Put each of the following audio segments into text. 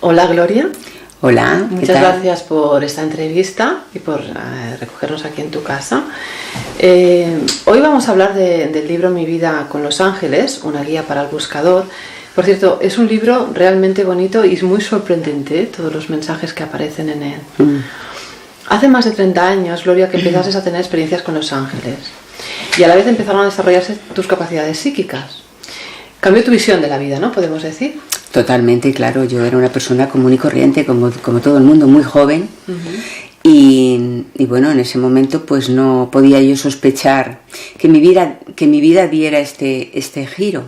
Hola Gloria. Hola, ¿qué Muchas tal? gracias por esta entrevista y por recogernos aquí en tu casa. Hoy vamos a hablar del libro Mi vida con los ángeles, una guía para el buscador. Por cierto, es un libro realmente bonito y es muy sorprendente, todos los mensajes que aparecen en él. Hace más de 30 años, Gloria, que empezaste a tener experiencias con los ángeles y a la vez empezaron a desarrollarse tus capacidades psíquicas. Cambió tu visión de la vida, ¿no? Podemos decir. Totalmente, claro, yo era una persona común y corriente, como todo el mundo, muy joven. Y bueno, en ese momento pues no podía yo sospechar que mi vida diera este giro.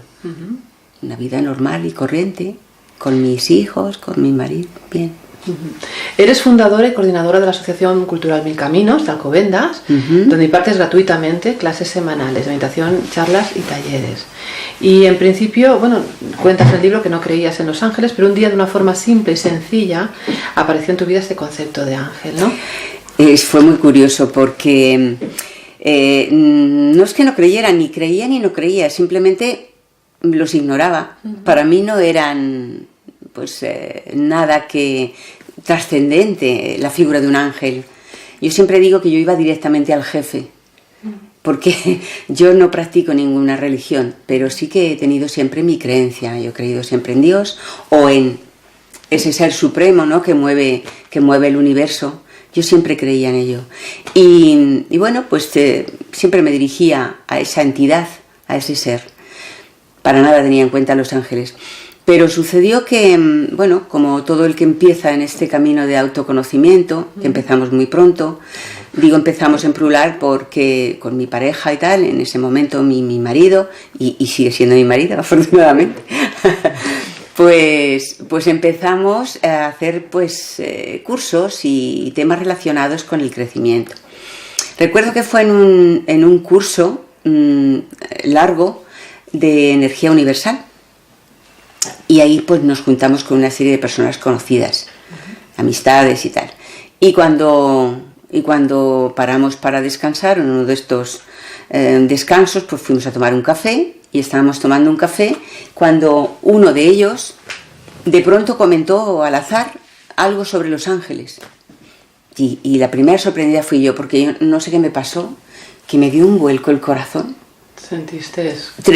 Una vida normal y corriente, con mis hijos, con mi marido, bien. Eres fundadora y coordinadora de la Asociación Cultural Mil Caminos de Alcobendas, donde impartes gratuitamente clases semanales de meditación, charlas y talleres. Y en principio, bueno, cuentas en el libro que no creías en los ángeles, pero un día de una forma simple y sencilla apareció en tu vida este concepto de ángel, ¿no? Fue muy curioso porque no es que no creyera, ni creía ni no creía, simplemente los ignoraba. Para mí no eran nada que trascendente la figura de un ángel. Yo siempre digo que yo iba directamente al jefe, porque yo no practico ninguna religión, pero sí que he tenido siempre mi creencia. Yo he creído siempre en Dios o en ese ser supremo, ¿no?, que mueve el universo. Yo siempre creía en ello. Y bueno, pues siempre me dirigía a esa entidad, a ese ser. Para nada tenía en cuenta a los ángeles. Pero sucedió que, bueno, como todo el que empieza en este camino de autoconocimiento, que empezamos muy pronto, digo empezamos en plural porque con mi pareja y tal, en ese momento mi marido, y sigue siendo mi marido afortunadamente, pues empezamos a hacer cursos y temas relacionados con el crecimiento. Recuerdo que fue en un curso largo de energía universal. Y ahí pues nos juntamos con una serie de personas conocidas, amistades y tal. Y cuando paramos para descansar, en uno de estos descansos, pues fuimos a tomar un café y estábamos tomando un café cuando uno de ellos de pronto comentó al azar algo sobre los ángeles. Y la primera sorprendida fui yo, porque yo no sé qué me pasó, que me dio un vuelco el corazón.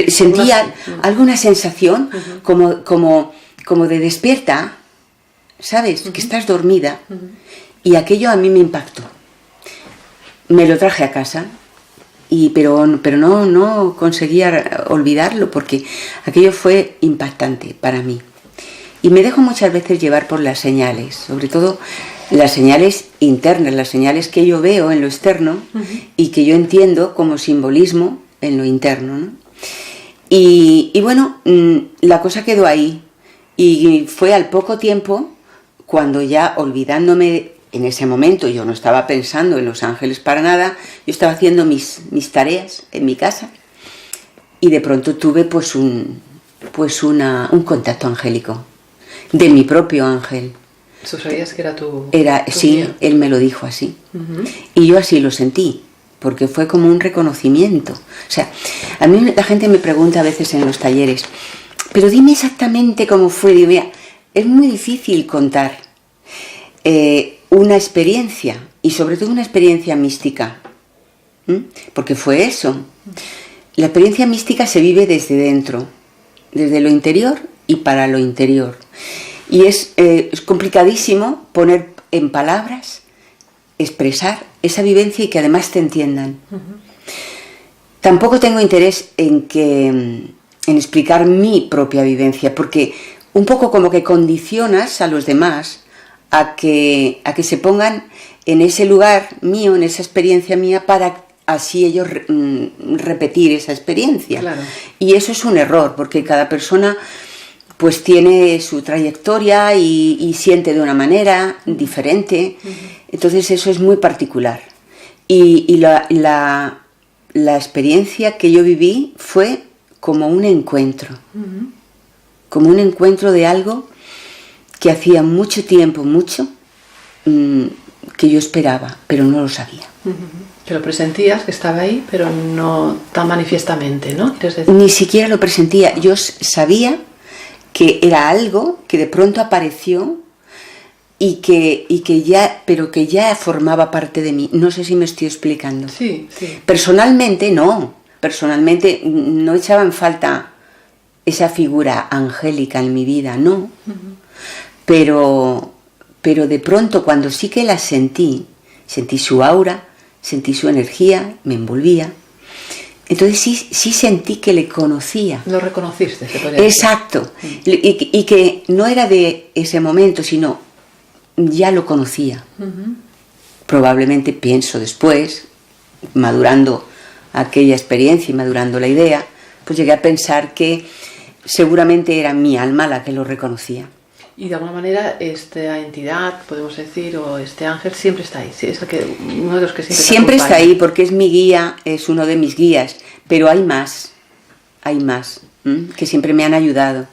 Sentía alguna sensación como de despierta, ¿sabes? Que estás dormida. Y aquello a mí me impactó. Me lo traje a casa, pero no conseguía olvidarlo porque aquello fue impactante para mí. Y me dejo muchas veces llevar por las señales, sobre todo las señales internas, las señales que yo veo en lo externo y que yo entiendo como simbolismo en lo interno, ¿no? Y bueno, la cosa quedó ahí y fue al poco tiempo cuando ya, olvidándome en ese momento, yo no estaba pensando en los ángeles para nada, yo estaba haciendo mis tareas en mi casa y de pronto tuve un contacto angélico de mi propio ángel. ¿Tú sabías que era tu Sí, guía? Él me lo dijo así y yo así lo sentí. Porque fue como un reconocimiento. O sea, a mí la gente me pregunta a veces en los talleres, pero dime exactamente cómo fue. Digo, mira, es muy difícil contar una experiencia, y sobre todo una experiencia mística. Porque fue eso. La experiencia mística se vive desde dentro, desde lo interior y para lo interior. Y es complicadísimo poner en palabras, expresar esa vivencia y que además te entiendan. Tampoco tengo interés en explicar mi propia vivencia, porque un poco como que condicionas a los demás a que se pongan en ese lugar mío, en esa experiencia mía, para así ellos repetir esa experiencia. Claro. Y eso es un error, porque cada persona pues tiene su trayectoria y siente de una manera diferente. Entonces eso es muy particular. Y la experiencia que yo viví fue como un encuentro. Como un encuentro de algo que hacía mucho tiempo, que yo esperaba, pero no lo sabía. Pero presentías que estaba ahí, pero no tan manifiestamente, ¿no? Ni siquiera lo presentía. Yo sabía que era algo que de pronto apareció pero que ya formaba parte de mí. No sé si me estoy explicando. Sí, sí. Personalmente no echaba en falta esa figura angélica en mi vida, no. Pero de pronto, cuando sí que la sentí su aura, sentí su energía, me envolvía. Entonces sí sentí que le conocía. Lo reconociste, se podría decir. Exacto. Y que no era de ese momento, sino ya lo conocía. Probablemente pienso después, madurando aquella experiencia y madurando la idea, pues llegué a pensar que seguramente era mi alma la que lo reconocía. Y de alguna manera esta entidad, podemos decir, o este ángel siempre está ahí. Sí, es uno de los que siempre está ahí, porque es mi guía, es uno de mis guías, pero hay más, que siempre me han ayudado.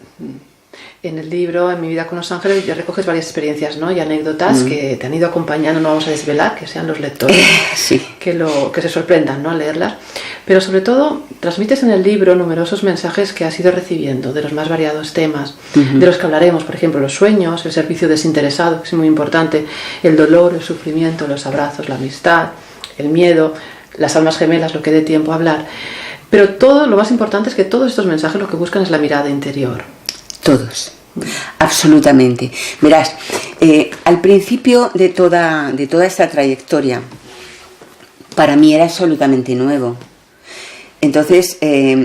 En el libro, En mi vida con los ángeles, ya recoges varias experiencias, ¿no? Y anécdotas que te han ido acompañando, no vamos a desvelar, que sean los lectores sí. que se sorprendan, ¿no? Al leerlas. Pero sobre todo, transmites en el libro numerosos mensajes que has ido recibiendo de los más variados temas, de los que hablaremos, por ejemplo, los sueños, el servicio desinteresado, que es muy importante, el dolor, el sufrimiento, los abrazos, la amistad, el miedo, las almas gemelas, lo que dé tiempo a hablar. Pero todo, lo más importante es que todos estos mensajes lo que buscan es la mirada interior. Todos, absolutamente. Verás, al principio de toda esta trayectoria, para mí era absolutamente nuevo. Entonces,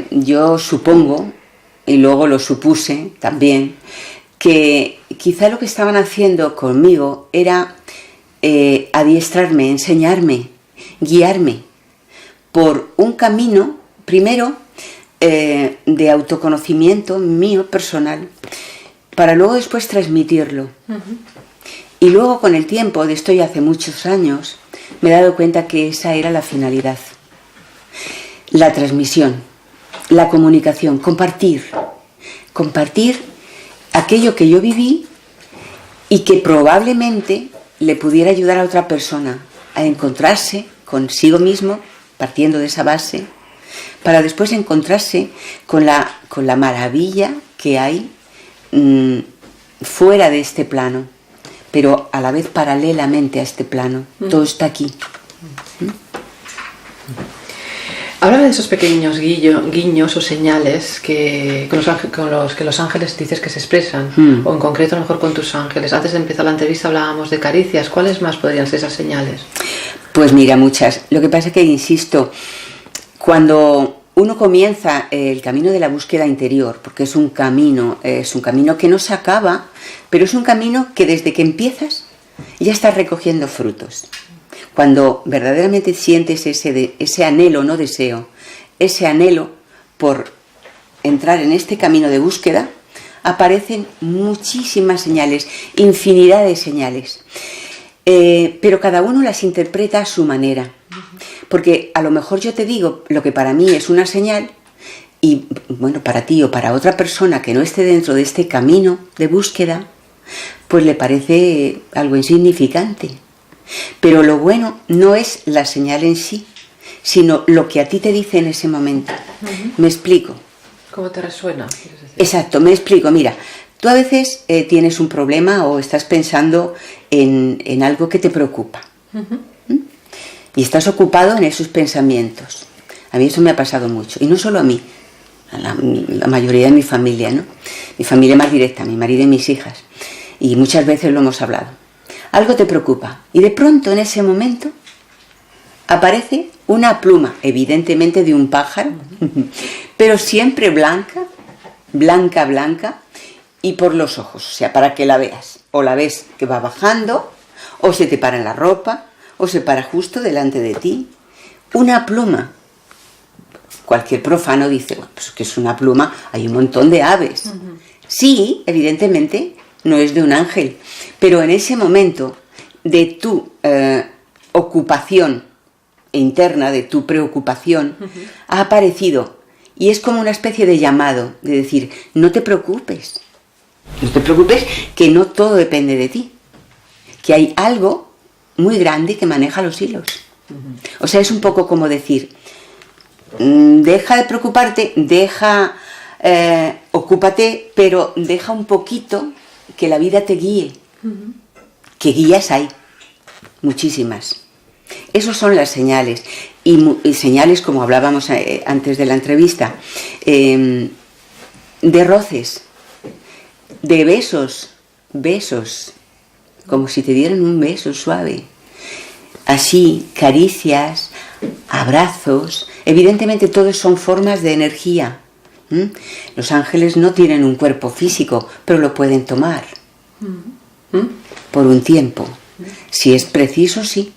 yo supongo, y luego lo supuse también, que quizá lo que estaban haciendo conmigo era adiestrarme, enseñarme, guiarme por un camino, primero, de autoconocimiento mío personal, para luego después transmitirlo. Y luego con el tiempo, de esto ya hace muchos años, me he dado cuenta que esa era la finalidad. La transmisión, la comunicación, compartir aquello que yo viví y que probablemente le pudiera ayudar a otra persona a encontrarse consigo mismo, partiendo de esa base, para después encontrarse con la maravilla que hay fuera de este plano, pero a la vez paralelamente a este plano. Todo está aquí. Háblame de esos pequeños guiños o señales con los que los ángeles dices que se expresan, o en concreto a lo mejor con tus ángeles. Antes de empezar la entrevista hablábamos de caricias. ¿Cuáles más podrían ser esas señales? Pues mira, muchas. Lo que pasa es que, insisto, cuando uno comienza el camino de la búsqueda interior, porque es un camino que no se acaba, pero es un camino que desde que empiezas ya estás recogiendo frutos. Cuando verdaderamente sientes ese anhelo, no deseo, ese anhelo por entrar en este camino de búsqueda, aparecen muchísimas señales, infinidad de señales. Pero cada uno las interpreta a su manera. Porque a lo mejor yo te digo lo que para mí es una señal y, bueno, para ti o para otra persona que no esté dentro de este camino de búsqueda, pues le parece algo insignificante. Pero lo bueno no es la señal en sí, sino lo que a ti te dice en ese momento. Me explico. ¿Cómo te resuena? Exacto, me explico. Mira, tú a veces tienes un problema o estás pensando en algo que te preocupa. Y estás ocupado en esos pensamientos. A mí eso me ha pasado mucho. Y no solo a mí, a la mayoría de mi familia, ¿no? Mi familia más directa, mi marido y mis hijas. Y muchas veces lo hemos hablado. Algo te preocupa. Y de pronto, en ese momento, aparece una pluma, evidentemente de un pájaro, pero siempre blanca, y por los ojos. O sea, para que la veas. O la ves que va bajando, o se te para en la ropa, o se para justo delante de ti. Una pluma. Cualquier profano dice, bueno, pues que es una pluma, hay un montón de aves. Sí, evidentemente, no es de un ángel, pero en ese momento de tu ocupación interna, de tu preocupación, ha aparecido, y es como una especie de llamado, de decir, no te preocupes, que no todo depende de ti, que hay algo muy grande que maneja los hilos. O sea, es un poco como decir, deja de preocuparte, ocúpate, pero deja un poquito que la vida te guíe. que guías hay, muchísimas. Esas son las señales. Y señales, como hablábamos antes de la entrevista, de roces, de besos, como si te dieran un beso suave. Así, caricias, abrazos. Evidentemente todos son formas de energía. Los ángeles no tienen un cuerpo físico, pero lo pueden tomar por un tiempo. Si es preciso, sí.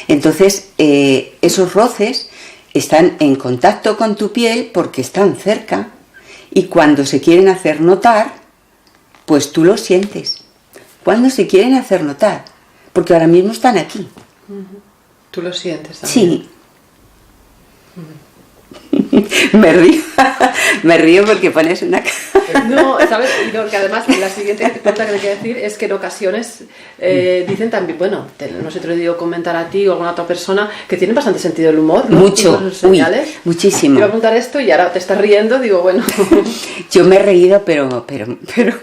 Entonces, esos roces están en contacto con tu piel porque están cerca, y cuando se quieren hacer notar, pues tú los sientes. Cuando se quieren hacer notar, porque ahora mismo están aquí. ¿Tú lo sientes también? Sí. Me río porque pones una cara. No, ¿sabes? Y no, que además la siguiente pregunta que le quiero decir es que en ocasiones dicen también, bueno, no sé, te lo digo comentar a ti o a alguna otra persona, que tienen bastante sentido del humor, ¿no? Mucho, muchísimo. Te iba a preguntar esto y ahora te estás riendo, digo, bueno. Yo me he reído, pero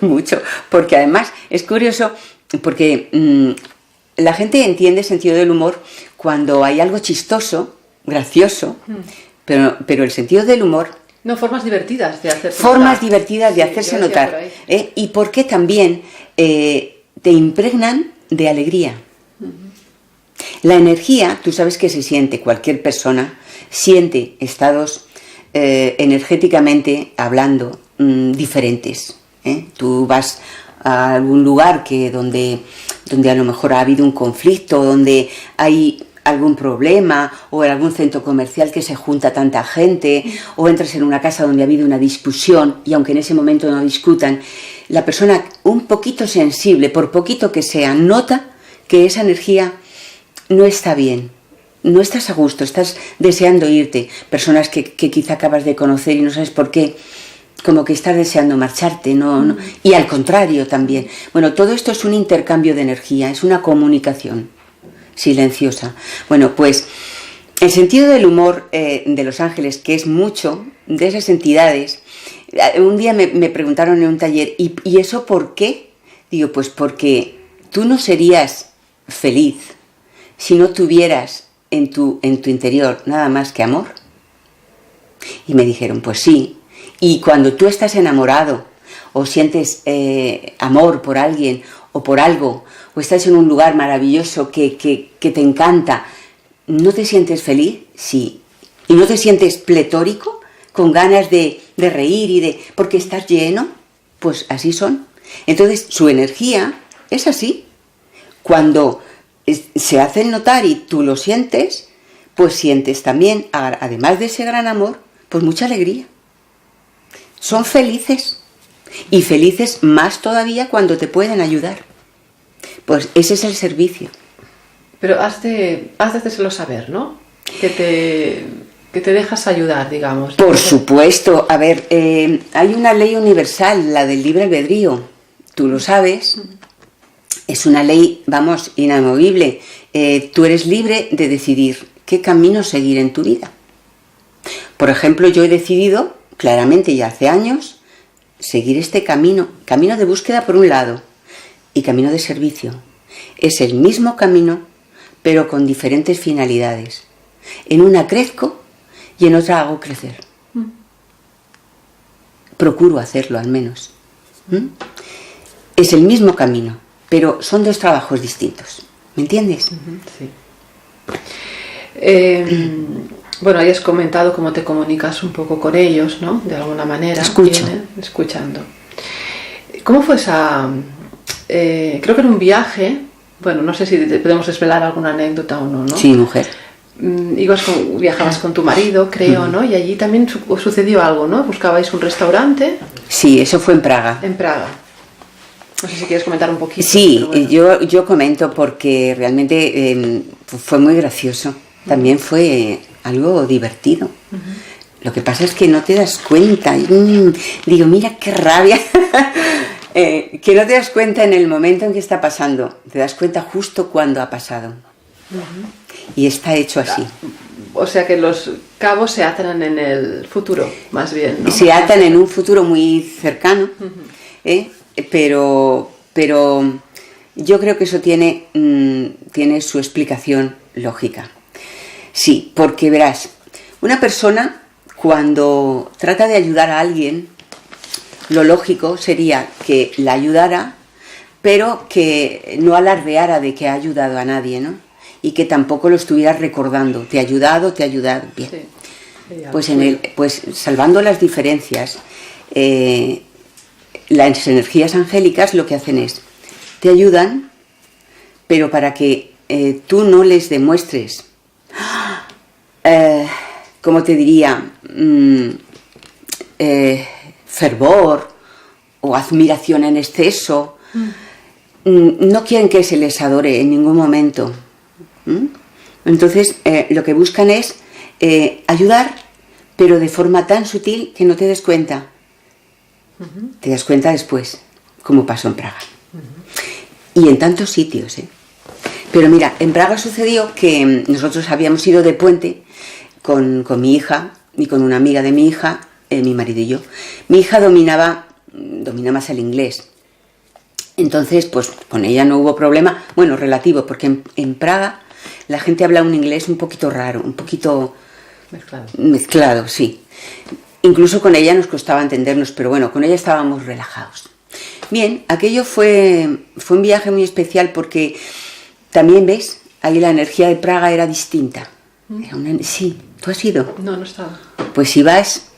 mucho, porque además es curioso, porque la gente entiende sentido del humor cuando hay algo chistoso, gracioso, pero el sentido del humor... No, formas divertidas de hacerse notar. Formas notar. divertidas de hacerse notar. Y porque también te impregnan de alegría. La energía, tú sabes que se siente, cualquier persona siente estados energéticamente hablando diferentes. Tú vas a algún lugar donde a lo mejor ha habido un conflicto, donde hay algún problema, o en algún centro comercial que se junta tanta gente, o entras en una casa donde ha habido una discusión, y aunque en ese momento no discutan, la persona un poquito sensible, por poquito que sea, nota que esa energía no está bien, no estás a gusto, estás deseando irte. Personas que quizá acabas de conocer y no sabes por qué, como que estás deseando marcharte, no. Y al contrario también. Bueno, todo esto es un intercambio de energía, es una comunicación silenciosa. Bueno, pues el sentido del humor de los ángeles, que es mucho de esas entidades. Un día me preguntaron en un taller, ¿y eso por qué? Digo, pues porque tú no serías feliz si no tuvieras en tu interior nada más que amor. Y me dijeron, pues sí. Y cuando tú estás enamorado o sientes amor por alguien o por algo, o estás en un lugar maravilloso que te encanta, ¿no te sientes feliz? Sí. ¿Y no te sientes pletórico? ¿Con ganas de reír porque estás lleno? Pues así son. Entonces su energía es así. Cuando se hacen notar y tú lo sientes, pues sientes también, además de ese gran amor, pues mucha alegría. Son felices. Y felices más todavía cuando te pueden ayudar. Pues ese es el servicio. Pero has de hacérselo saber, ¿no? Que te dejas ayudar, digamos. Por supuesto. A ver, hay una ley universal, la del libre albedrío. Tú lo sabes. Es una ley, vamos, inamovible. Tú eres libre de decidir qué camino seguir en tu vida. Por ejemplo, yo he decidido, claramente ya hace años, seguir este camino de búsqueda por un lado y camino de servicio. Es el mismo camino, pero con diferentes finalidades. En una crezco y en otra hago crecer. Procuro hacerlo al menos. Es el mismo camino, pero son dos trabajos distintos. ¿Me entiendes? Sí. Bueno, ahí has comentado cómo te comunicas un poco con ellos, ¿no? De alguna manera. Escuchando. ¿Cómo fue esa...? Creo que era un viaje. Bueno, no sé si podemos desvelar alguna anécdota o no, ¿no? Sí, mujer. Viajabas con tu marido, creo, ¿no? Y allí también sucedió algo, ¿no? Buscabais un restaurante. Sí, eso fue en Praga. En Praga. No sé si quieres comentar un poquito. Sí, bueno. yo comento porque realmente fue muy gracioso. También fue algo divertido. Lo que pasa es que no te das cuenta. Digo, mira qué rabia. Que no te das cuenta en el momento en que está pasando. Te das cuenta justo cuando ha pasado. Y está hecho así. O sea que los cabos se atan en el futuro, más bien, ¿no? Se atan en un futuro muy cercano, pero yo creo que eso tiene su explicación lógica. Sí, porque verás, una persona cuando trata de ayudar a alguien, lo lógico sería que la ayudara, pero que no alardeara de que ha ayudado a nadie, ¿no? Y que tampoco lo estuviera recordando. Te he ayudado, bien. Sí. Pues salvando las diferencias, las energías angélicas lo que hacen es, te ayudan, pero para que tú no les demuestres, ¿cómo te diría? Fervor o admiración en exceso. No quieren que se les adore en ningún momento. Entonces, lo que buscan es ayudar, pero de forma tan sutil que no te des cuenta. Te das cuenta después, como pasó en Praga. Y en tantos sitios, Pero mira, en Praga sucedió que nosotros habíamos ido de puente con mi hija y con una amiga de mi hija, mi marido y yo. Mi hija domina más el inglés. Entonces, pues con ella no hubo problema, bueno, relativo, porque en Praga la gente habla un inglés un poquito raro, un poquito mezclado, sí. Incluso con ella nos costaba entendernos, pero bueno, con ella estábamos relajados. Bien, aquello fue un viaje muy especial porque también, ¿ves? Ahí la energía de Praga era distinta. Sí, ¿tú has ido? No, no estaba. Pues si vas,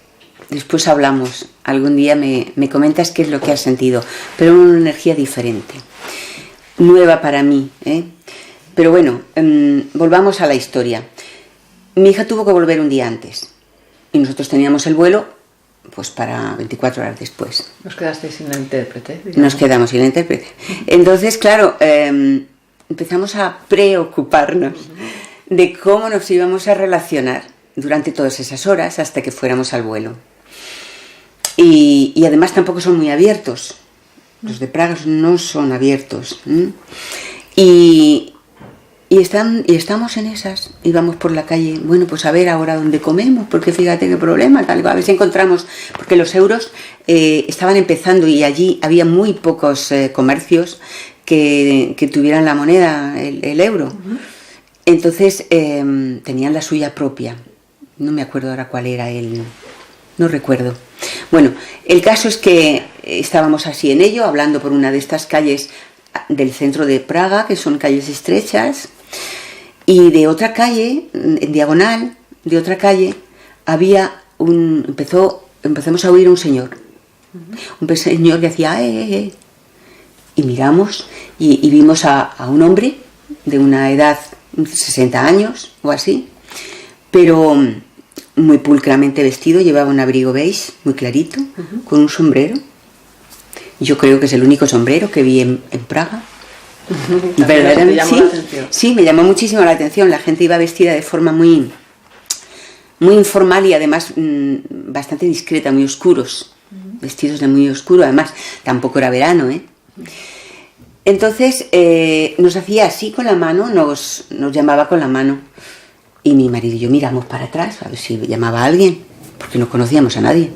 después hablamos. Algún día me comentas qué es lo que has sentido. Pero una energía diferente. Nueva para mí, Pero bueno, volvamos a la historia. Mi hija tuvo que volver un día antes. Y nosotros teníamos el vuelo, pues para 24 horas después. Nos quedasteis sin la intérprete, digamos. Nos quedamos sin la intérprete. Entonces, claro, empezamos a preocuparnos de cómo nos íbamos a relacionar durante todas esas horas hasta que fuéramos al vuelo. Y además tampoco son muy abiertos. Los de Praga no son abiertos. Y estamos en esas, íbamos por la calle, bueno, pues a ver ahora dónde comemos, porque fíjate qué problema, tal, a ver si encontramos, porque los euros estaban empezando y allí había muy pocos comercios que tuvieran la moneda, el euro. Entonces tenían la suya propia, no me acuerdo ahora cuál era no recuerdo. Bueno, el caso es que estábamos así en ello, hablando por una de estas calles del centro de Praga, que son calles estrechas, y de otra calle, en diagonal, de otra calle, había empezamos a oír un señor. Un señor que hacía y miramos y vimos a un hombre de una edad, 60 años o así, pero muy pulcramente vestido, llevaba un abrigo beige muy clarito, con un sombrero. Yo creo que es el único sombrero que vi en Praga. Verdaderamente, sí, me llamó muchísimo la atención. La gente iba vestida de forma muy, muy informal y además bastante discreta, muy oscuros, vestidos de muy oscuro. Además, tampoco era verano, Entonces nos hacía así con la mano, nos llamaba con la mano. Y mi marido y yo miramos para atrás a ver si llamaba a alguien, porque no conocíamos a nadie.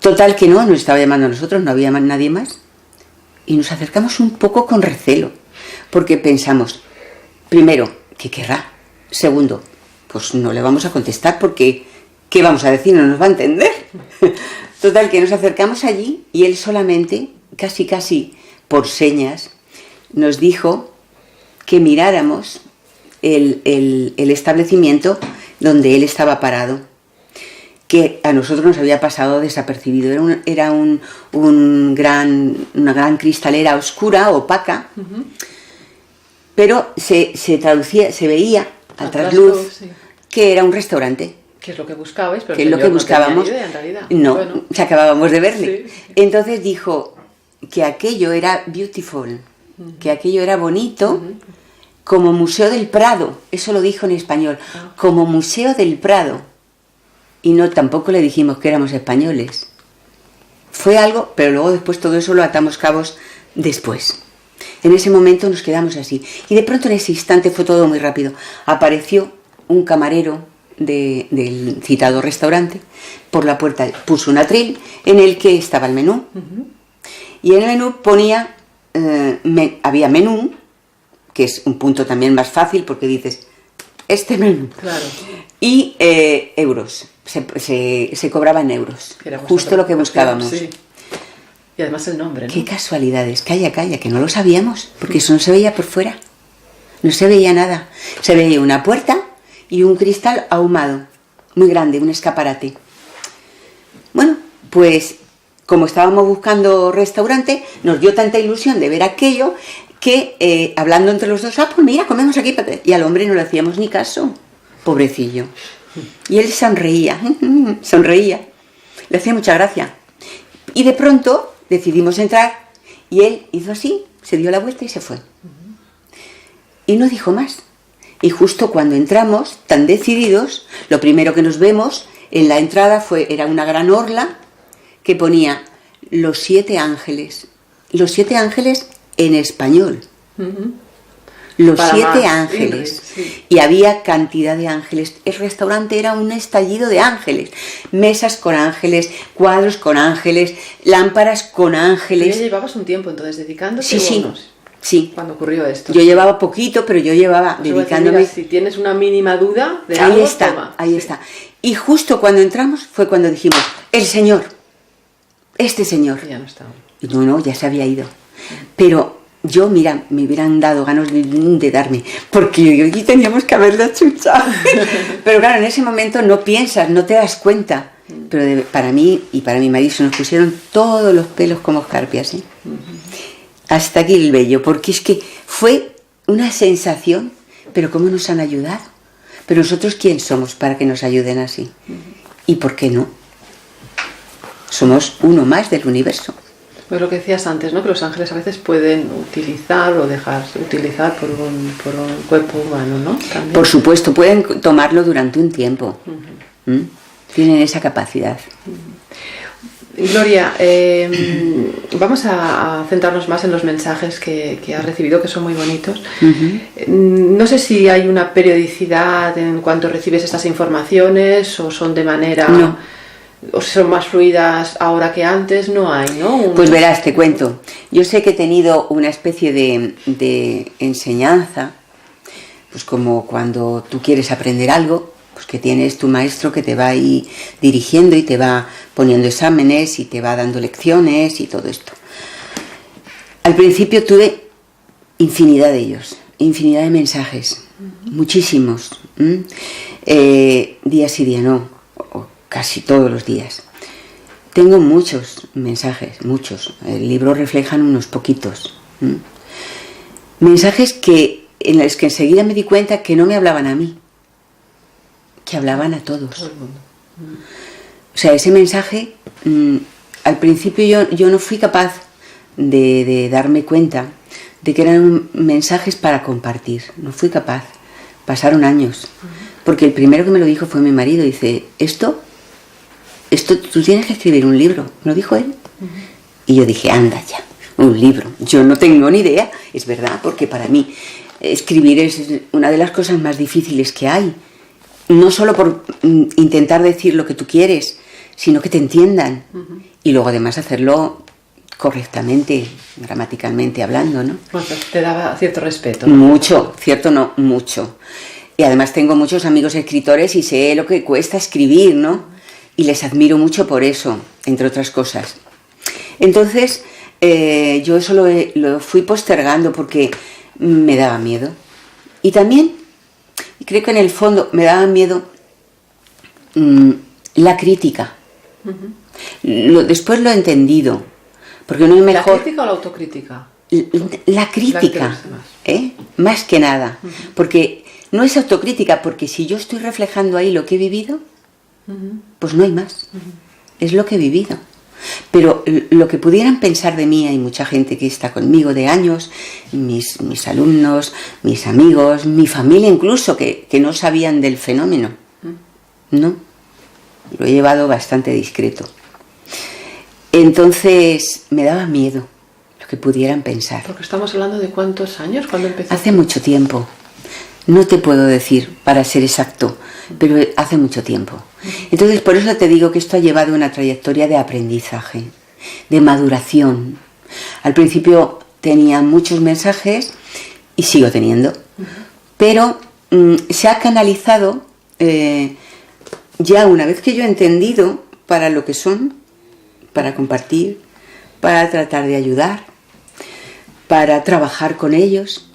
Total que no, nos estaba llamando a nosotros, no había nadie más. Y nos acercamos un poco con recelo, porque pensamos, primero, ¿qué querrá? Segundo, pues no le vamos a contestar porque, ¿qué vamos a decir? No nos va a entender. Total que nos acercamos allí y él solamente, casi por señas, nos dijo que miráramos el establecimiento donde él estaba parado, que a nosotros nos había pasado desapercibido. Era una gran cristalera oscura, opaca, pero se veía al trasluz que era un restaurante. ¿Qué es lo que buscabais? Pero que es lo que buscábamos. No tenía idea, en realidad. No, bueno. acabábamos de verle. Sí. Entonces dijo que aquello era beautiful, que aquello era bonito, como Museo del Prado. Eso lo dijo en español, como Museo del Prado. Y no, tampoco le dijimos que éramos españoles. Fue algo, pero luego después todo eso lo atamos cabos después. En ese momento nos quedamos así. Y de pronto en ese instante fue todo muy rápido. Apareció un camarero del citado restaurante por la puerta. Puso un atril en el que estaba el menú. Y en el menú ponía había menú, que es un punto también más fácil porque dices, este menú. Claro. Y euros, se cobraba en euros, justo lo que buscábamos. Sí. Y además el nombre, ¿no? Qué casualidades, calla, que no lo sabíamos, porque eso no se veía por fuera, no se veía nada. Se veía una puerta y un cristal ahumado, muy grande, un escaparate. Bueno, pues como estábamos buscando restaurante, nos dio tanta ilusión de ver aquello que hablando entre los dos, pues mira, comemos aquí. Y al hombre no le hacíamos ni caso, pobrecillo. Y él sonreía, le hacía mucha gracia. Y de pronto decidimos entrar y él hizo así, se dio la vuelta y se fue. Y no dijo más. Y justo cuando entramos, tan decididos, lo primero que nos vemos en la entrada era una gran orla que ponía los 7 ángeles. Los 7 ángeles en español. Los Para 7 más, ángeles. sí. Y había cantidad de ángeles. El restaurante era un estallido de ángeles. Mesas con ángeles, cuadros con ángeles, lámparas con ángeles. ¿Ya llevabas un tiempo entonces dedicándote? Sí. Cuando ocurrió esto. Yo llevaba poquito, pero yo llevaba dedicándome. Mira, si tienes una mínima duda de ahí algo, está, toma. ahí está. Y justo cuando entramos fue cuando dijimos, el Señor, este Señor. Ya no estaba. No, ya se había ido. Pero yo, mira, me hubieran dado ganas de darme, porque aquí teníamos que haberla chuchado. Pero claro, en ese momento no piensas, no te das cuenta. Pero para mí y para mi marido se nos pusieron todos los pelos como escarpias, ¿eh? Hasta aquí el vello, porque es que fue una sensación, pero ¿cómo nos han ayudado? Pero nosotros, ¿quién somos para que nos ayuden así? ¿Y por qué no? Somos uno más del universo. Pues lo que decías antes, ¿no? Que los ángeles a veces pueden utilizar o dejarse utilizar por un cuerpo humano, ¿no? También. Por supuesto, pueden tomarlo durante un tiempo. Tienen esa capacidad. Gloria, vamos a centrarnos más en los mensajes que has recibido, que son muy bonitos. No sé si hay una periodicidad en cuanto recibes estas informaciones o son de manera... No. O son más fluidas ahora que antes, no hay, ¿no? Pues verás, te cuento. Yo sé que he tenido una especie de enseñanza, pues como cuando tú quieres aprender algo, pues que tienes tu maestro que te va ahí dirigiendo y te va poniendo exámenes y te va dando lecciones y todo esto. Al principio tuve infinidad de ellos, infinidad de mensajes, muchísimos, día sí, día no, o casi todos los días. Tengo muchos mensajes, muchos. El libro reflejan unos poquitos. Mensajes en los que enseguida me di cuenta que no me hablaban a mí, que hablaban a todos. Todo el mundo. O sea, ese mensaje, al principio yo no fui capaz de darme cuenta de que eran mensajes para compartir. No fui capaz. Pasaron años. Porque el primero que me lo dijo fue mi marido. Dice, esto tú tienes que escribir un libro. Me lo dijo él. Y yo dije, anda ya, un libro. Yo no tengo ni idea. Es verdad, porque para mí escribir es una de las cosas más difíciles que hay. No solo por intentar decir lo que tú quieres, sino que te entiendan. Y luego además hacerlo correctamente, gramaticalmente hablando, ¿no? Bueno, te daba cierto respeto, ¿no? Mucho, cierto no, mucho. Y además tengo muchos amigos escritores y sé lo que cuesta escribir, ¿no? Y les admiro mucho por eso, entre otras cosas. Entonces, yo eso lo fui postergando porque me daba miedo. Y también, creo que en el fondo me daba miedo la crítica. Después lo he entendido, porque no es mejor... ¿La crítica o la autocrítica? La crítica, más que nada. Porque no es autocrítica, porque si yo estoy reflejando ahí lo que he vivido, pues no hay más. Es lo que he vivido. Pero lo que pudieran pensar de mí, hay mucha gente que está conmigo de años, mis alumnos, mis amigos, mi familia incluso, que no sabían del fenómeno. No, lo he llevado bastante discreto. Entonces me daba miedo lo que pudieran pensar. Porque estamos hablando de ¿cuántos años? ¿Cuándo empezó? Hace mucho tiempo. No te puedo decir para ser exacto, pero hace mucho tiempo. Entonces, por eso te digo que esto ha llevado una trayectoria de aprendizaje, de maduración. Al principio tenía muchos mensajes y sigo teniendo, pero se ha canalizado ya una vez que yo he entendido para lo que son, para compartir, para tratar de ayudar, para trabajar con ellos,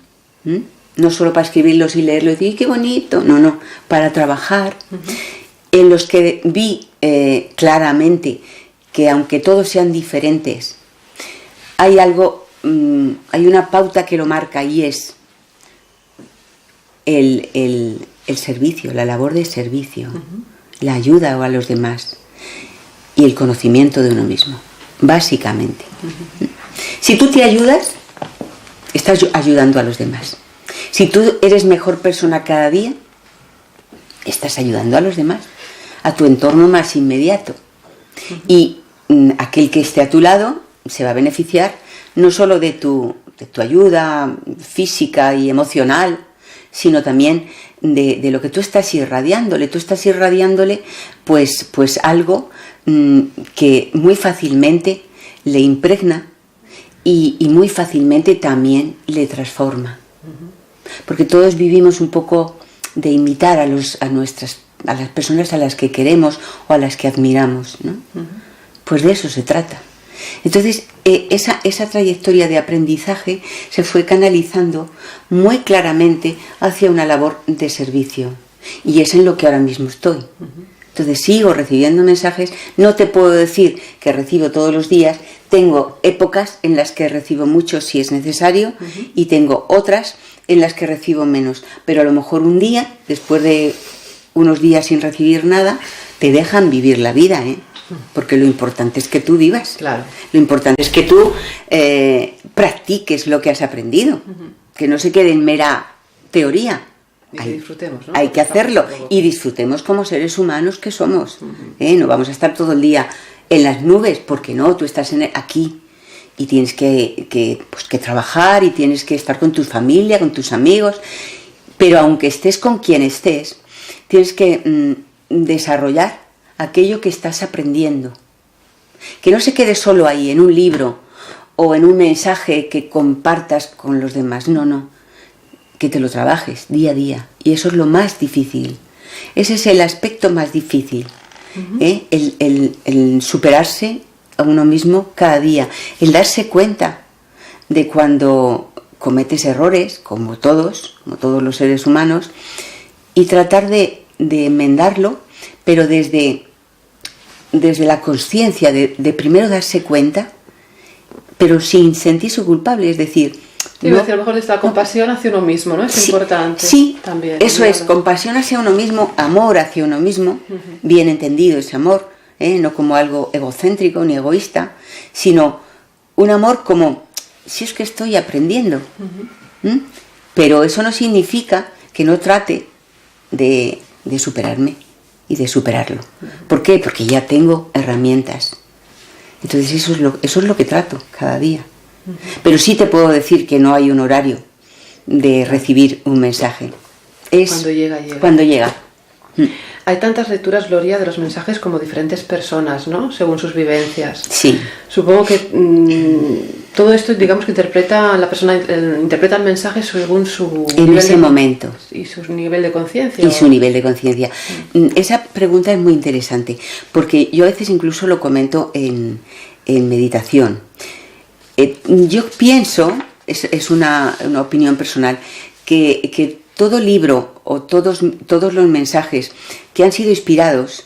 no solo para escribirlos y leerlos y decir qué bonito, no, para trabajar, en los que vi claramente que aunque todos sean diferentes, hay algo, hay una pauta que lo marca, y es el servicio, la labor de servicio, la ayuda a los demás y el conocimiento de uno mismo, básicamente. Si tú te ayudas, estás ayudando a los demás. Si tú eres mejor persona cada día, estás ayudando a los demás, a tu entorno más inmediato. Y aquel que esté a tu lado se va a beneficiar no solo de tu ayuda física y emocional, sino también de lo que tú estás irradiándole. Tú estás irradiándole pues algo que muy fácilmente le impregna y muy fácilmente también le transforma. Porque todos vivimos un poco de imitar a las personas a las que queremos o a las que admiramos, ¿no? Pues de eso se trata. Entonces, esa trayectoria de aprendizaje se fue canalizando muy claramente hacia una labor de servicio. Y es en lo que ahora mismo estoy. Entonces sigo recibiendo mensajes, no te puedo decir que recibo todos los días, tengo épocas en las que recibo mucho si es necesario y tengo otras en las que recibo menos, pero a lo mejor un día, después de unos días sin recibir nada, te dejan vivir la vida, porque lo importante es que tú vivas, claro. Lo importante es que tú practiques lo que has aprendido, que no se quede en mera teoría. Y que disfrutemos, ¿no? Hay que hacerlo y disfrutemos como seres humanos que somos. No vamos a estar todo el día en las nubes, porque no, tú estás aquí y tienes que trabajar y tienes que estar con tu familia, con tus amigos, pero aunque estés con quien estés, tienes que desarrollar aquello que estás aprendiendo. Que no se quede solo ahí, en un libro o en un mensaje que compartas con los demás, no. Que te lo trabajes día a día, y eso es lo más difícil. Ese es el aspecto más difícil, el superarse a uno mismo cada día, el darse cuenta de cuando cometes errores, como todos los seres humanos, y tratar de enmendarlo, pero desde la conciencia de primero darse cuenta, pero sin sentirse culpable, es decir, sí, a lo mejor esta compasión hacia uno mismo, ¿no? Es importante. Sí, también. Eso es, compasión hacia uno mismo, amor hacia uno mismo, bien entendido ese amor, no como algo egocéntrico ni egoísta, sino un amor como, si es que estoy aprendiendo. Pero eso no significa que no trate de superarme y de superarlo. ¿Por qué? Porque ya tengo herramientas. Entonces eso es lo que trato cada día. Pero sí te puedo decir que no hay un horario de recibir un mensaje. Es cuando llega. Hay tantas lecturas, Gloria, de los mensajes como diferentes personas, ¿no? Según sus vivencias. Sí. Supongo que todo esto, digamos que la persona interpreta el mensaje según su en ese momento. Y su nivel de conciencia. Y su nivel de conciencia. Esa pregunta es muy interesante, porque yo a veces incluso lo comento en meditación. Yo pienso, es una opinión personal, que todo libro o todos los mensajes que han sido inspirados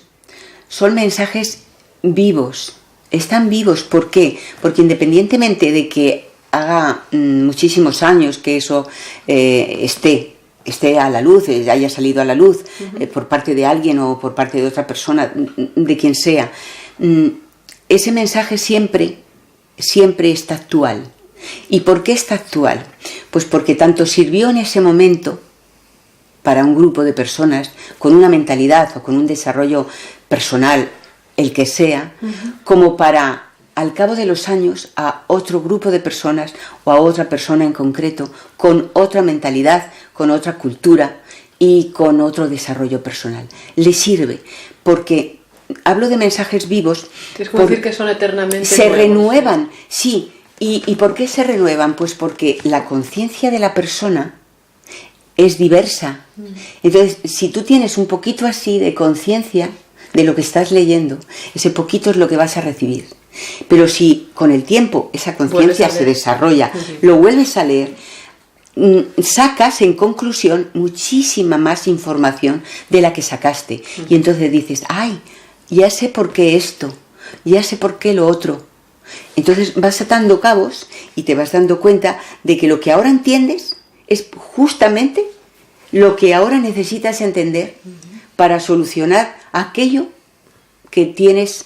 son mensajes vivos, están vivos. ¿Por qué? Porque independientemente de que haga muchísimos años que eso esté a la luz, haya salido a la luz por parte de alguien o por parte de otra persona, de quien sea, ese mensaje siempre está actual. ¿Y por qué está actual? Pues porque tanto sirvió en ese momento para un grupo de personas con una mentalidad o con un desarrollo personal, el que sea, como para, al cabo de los años, a otro grupo de personas o a otra persona en concreto, con otra mentalidad, con otra cultura y con otro desarrollo personal. Le sirve, porque hablo de mensajes vivos. Es como decir que son eternamente se nuevos, renuevan, sí, ¿Y por qué se renuevan? Pues porque la conciencia de la persona es diversa. Entonces, si tú tienes un poquito así de conciencia de lo que estás leyendo, ese poquito es lo que vas a recibir. Pero si con el tiempo esa conciencia se desarrolla, lo vuelves a leer, sacas en conclusión muchísima más información de la que sacaste. Y entonces dices, ay, ya sé por qué esto, ya sé por qué lo otro. Entonces vas atando cabos y te vas dando cuenta de que lo que ahora entiendes es justamente lo que ahora necesitas entender para solucionar aquello que tienes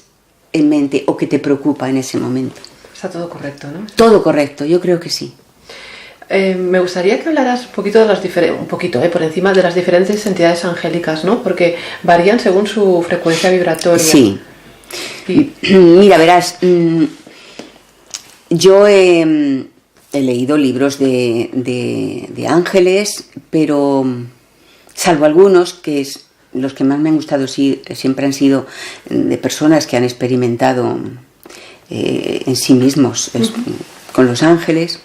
en mente o que te preocupa en ese momento. Está todo correcto, ¿no? Todo correcto, yo creo que sí. Me gustaría que hablaras un poquito de las por encima de las diferentes entidades angélicas, ¿no? Porque varían según su frecuencia vibratoria. Sí. Mira, verás, yo he leído libros de ángeles, pero salvo algunos que los que más me han gustado siempre han sido de personas que han experimentado en sí mismos con los ángeles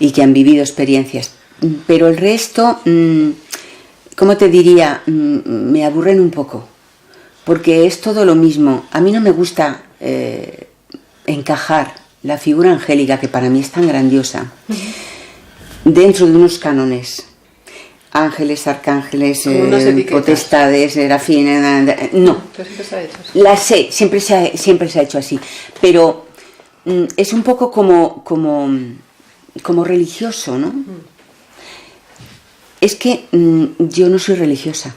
y que han vivido experiencias. Pero el resto, ¿cómo te diría? Me aburren un poco, porque es todo lo mismo. A mí no me gusta encajar la figura angélica, que para mí es tan grandiosa, dentro de unos cánones. Ángeles, arcángeles, potestades, serafines, no. Pero siempre se ha hecho así. Las sé, siempre se ha hecho así. Pero es un poco como religioso, ¿no? Es que yo no soy religiosa.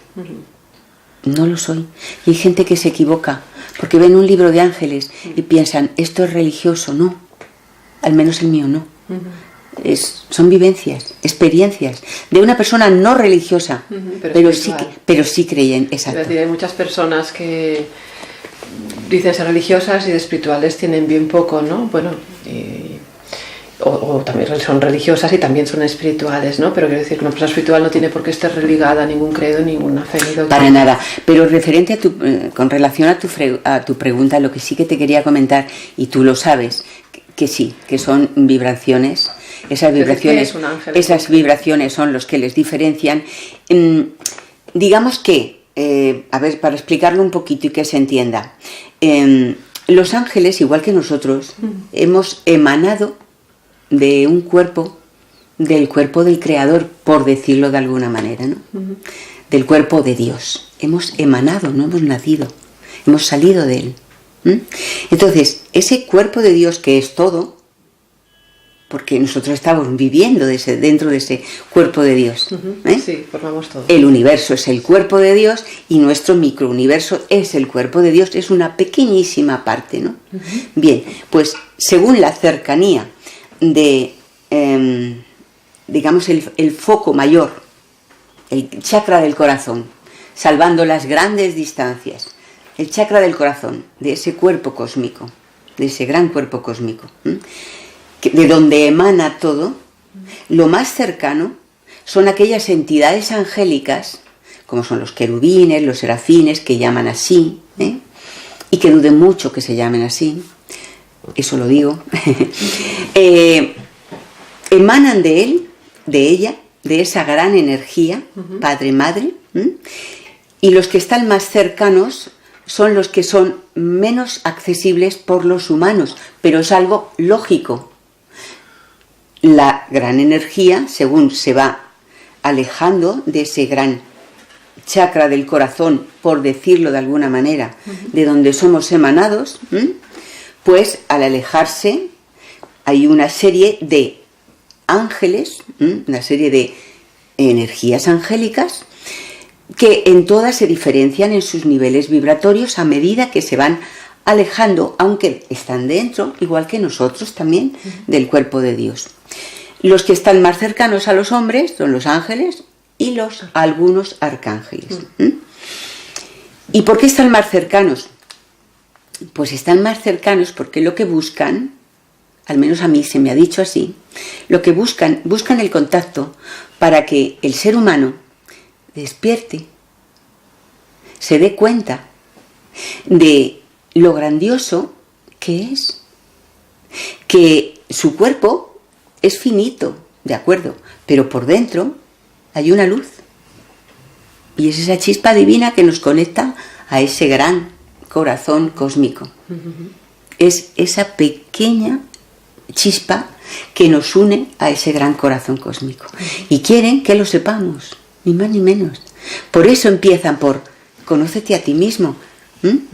No lo soy. Y hay gente que se equivoca porque ven un libro de ángeles y piensan, esto es religioso. No. Al menos el mío no. Son vivencias, experiencias de una persona no religiosa, pero sí creen, exacto. Es decir, hay muchas personas que dicen ser religiosas y de espirituales tienen bien poco, ¿no? Bueno, o también son religiosas y también son espirituales, ¿no? Pero quiero decir que una persona espiritual no tiene por qué estar religada a ningún credo, ninguna fe, ni doctrina. Para nada. Pero referente con relación a tu pregunta, lo que sí que te quería comentar, y tú lo sabes, que sí, que son vibraciones. Esas vibraciones son los que les diferencian. Digamos que, a ver, para explicarlo un poquito y que se entienda, los ángeles, igual que nosotros, hemos emanado de un cuerpo, del cuerpo del Creador, por decirlo de alguna manera, ¿no? Del cuerpo de Dios. Hemos emanado, no hemos nacido, hemos salido de él. Entonces, ese cuerpo de Dios que es todo, porque nosotros estamos viviendo dentro de ese cuerpo de Dios. Sí, formamos todo. El universo es el cuerpo de Dios y nuestro microuniverso es el cuerpo de Dios, es una pequeñísima parte, ¿no? Bien, pues según la cercanía de, digamos, el foco mayor, el chakra del corazón, salvando las grandes distancias, el chakra del corazón, de ese cuerpo cósmico, de ese gran cuerpo cósmico, de donde emana todo, lo más cercano son aquellas entidades angélicas, como son los querubines, los serafines, que llaman así, y que duden mucho que se llamen así, eso lo digo, emanan de él, de ella, de esa gran energía, padre-madre, y los que están más cercanos son los que son menos accesibles por los humanos, pero es algo lógico. La gran energía, según se va alejando de ese gran chakra del corazón, por decirlo de alguna manera, de donde somos emanados, pues al alejarse hay una serie de ángeles, una serie de energías angélicas, que en todas se diferencian en sus niveles vibratorios a medida que se van alejando, aunque están dentro, igual que nosotros también, del cuerpo de Dios. Los que están más cercanos a los hombres son los ángeles y algunos arcángeles. ¿Y por qué están más cercanos? Pues están más cercanos porque lo que buscan, al menos a mí se me ha dicho así, lo que buscan el contacto para que el ser humano despierte, se dé cuenta de lo grandioso que es, que su cuerpo es finito, de acuerdo, pero por dentro hay una luz. Y es esa chispa divina que nos conecta a ese gran corazón cósmico. Es esa pequeña chispa que nos une a ese gran corazón cósmico. Y quieren que lo sepamos, ni más ni menos. Por eso empiezan por conócete a ti mismo. En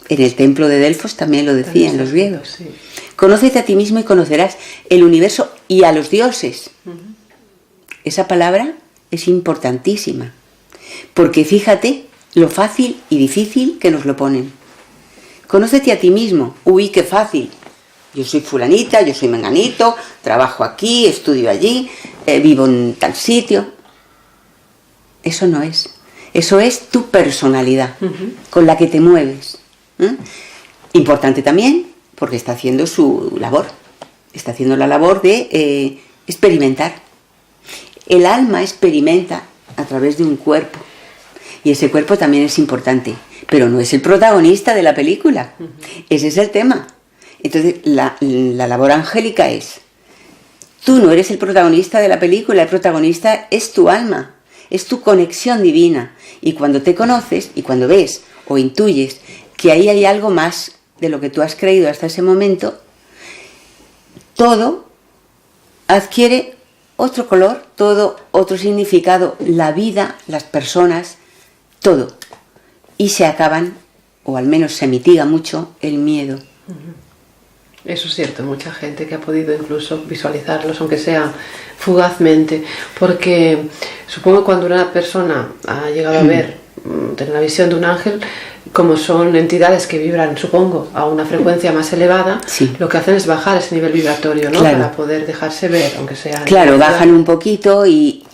el templo de Delfos también lo decían los griegos. Sí. Conócete a ti mismo y conocerás el universo y a los dioses. Esa palabra es importantísima. Porque fíjate lo fácil y difícil que nos lo ponen. Conócete a ti mismo. Uy, qué fácil. Yo soy fulanita, yo soy menganito, trabajo aquí, estudio allí, vivo en tal sitio. Eso no es. Eso es tu personalidad, con la que te mueves. Importante también, porque está haciendo su labor. Está haciendo la labor de experimentar. El alma experimenta a través de un cuerpo. Y ese cuerpo también es importante. Pero no es el protagonista de la película. Ese es el tema. Entonces, la labor angélica es, tú no eres el protagonista de la película, el protagonista es tu alma, es tu conexión divina. Y cuando te conoces y cuando ves o intuyes que ahí hay algo más de lo que tú has creído hasta ese momento, todo adquiere otro color, todo otro significado, la vida, las personas, todo. Y se acaban, o al menos se mitiga mucho, el miedo. Eso es cierto, mucha gente que ha podido incluso visualizarlos, aunque sea fugazmente, porque supongo que cuando una persona ha llegado a ver, tener la visión de un ángel, como son entidades que vibran, supongo, a una frecuencia más elevada, sí, lo que hacen es bajar ese nivel vibratorio, ¿no? Claro. Para poder dejarse ver, aunque sea... Claro, bajan un poquito y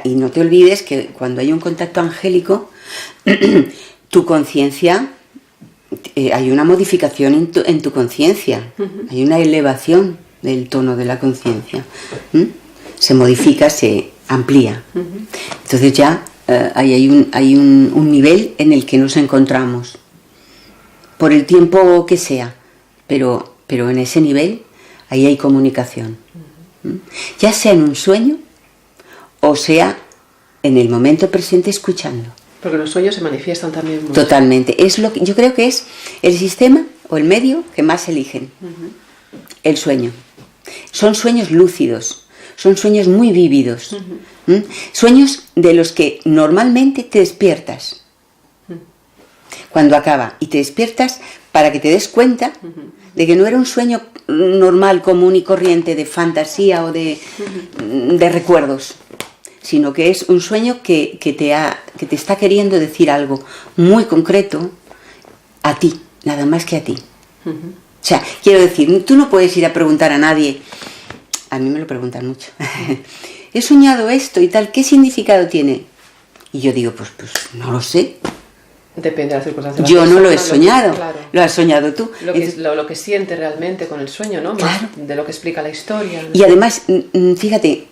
no te olvides que cuando hay un contacto angélico, tu conciencia... hay una modificación en tu conciencia, hay una elevación del tono de la conciencia, se modifica, se amplía. Entonces ya hay un nivel en el que nos encontramos, por el tiempo que sea, pero en ese nivel ahí hay comunicación, ya sea en un sueño o sea en el momento presente escuchando. Porque los sueños se manifiestan también mucho. Totalmente. Es lo que, yo creo que es el sistema o el medio que más eligen. El sueño. Son sueños lúcidos. Son sueños muy vívidos. Sueños de los que normalmente te despiertas. Cuando acaba. Y te despiertas para que te des cuenta de que no era un sueño normal, común y corriente de fantasía o de recuerdos, sino que es un sueño que te está queriendo decir algo muy concreto a ti, nada más que a ti. O sea, quiero decir, tú no puedes ir a preguntar a nadie, a mí me lo preguntan mucho, he soñado esto y tal, ¿qué significado tiene? Y yo digo, pues no lo sé. Depende de las circunstancias. Yo no lo he soñado, claro. Lo has soñado tú. Lo que siente realmente con el sueño, ¿no? Claro. Más de lo que explica la historia, ¿no? Y además, fíjate,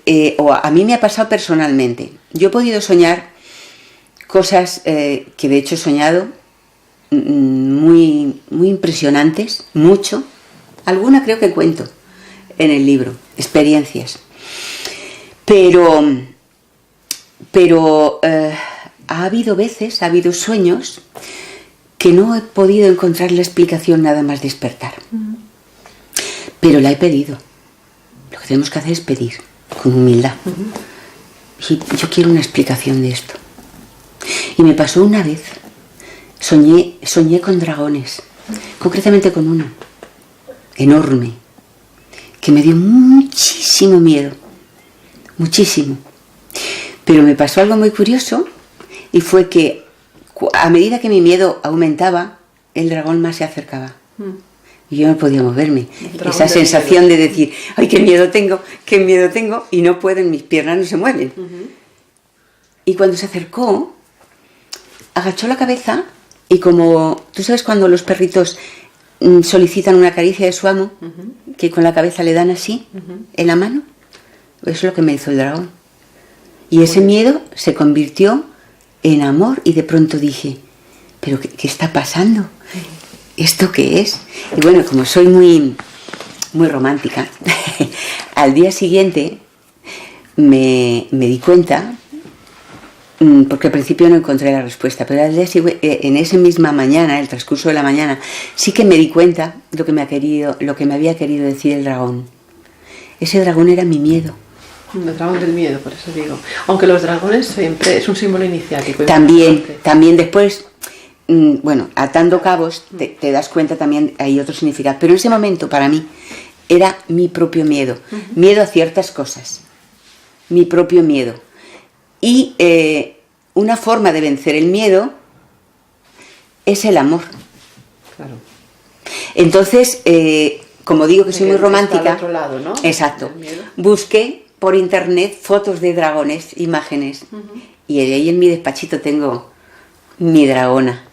a mí me ha pasado personalmente. Yo he podido soñar cosas que de hecho he soñado muy, muy impresionantes, mucho. Alguna creo que cuento en el libro, experiencias. Pero ha habido sueños que no he podido encontrar la explicación nada más despertar. Pero la he pedido. Lo que tenemos que hacer es pedir, con humildad. Yo quiero una explicación de esto. Y me pasó una vez, soñé con dragones, concretamente con uno, enorme, que me dio muchísimo miedo, muchísimo. Pero me pasó algo muy curioso, y fue que a medida que mi miedo aumentaba, el dragón más se acercaba. Y yo no podía moverme. Esa sensación de decir, ¡ay, qué miedo tengo! Y no pueden, mis piernas no se mueven. Y cuando se acercó, agachó la cabeza y como, tú sabes cuando los perritos solicitan una caricia de su amo, que con la cabeza le dan así, en la mano, eso es lo que me hizo el dragón. Y ese miedo se convirtió en amor y de pronto dije, ¿pero qué está pasando? ¿Esto qué es? Y bueno, como soy muy muy romántica. Al día siguiente me di cuenta, porque al principio no encontré la respuesta, pero al día siguiente, en esa misma mañana, el transcurso de la mañana, sí que me di cuenta lo que me había querido decir el dragón. Ese dragón era mi miedo. El dragón del miedo, por eso digo. Aunque los dragones siempre es un símbolo iniciático. También después, bueno, atando cabos, te das cuenta también hay otro significado. Pero en ese momento, para mí, era mi propio miedo. Miedo a ciertas cosas. Mi propio miedo. Y una forma de vencer el miedo es el amor. Claro. Entonces, como digo que soy muy romántica, al otro lado, ¿no? Exacto, busqué por internet fotos de dragones, imágenes, y ahí en mi despachito tengo mi dragona,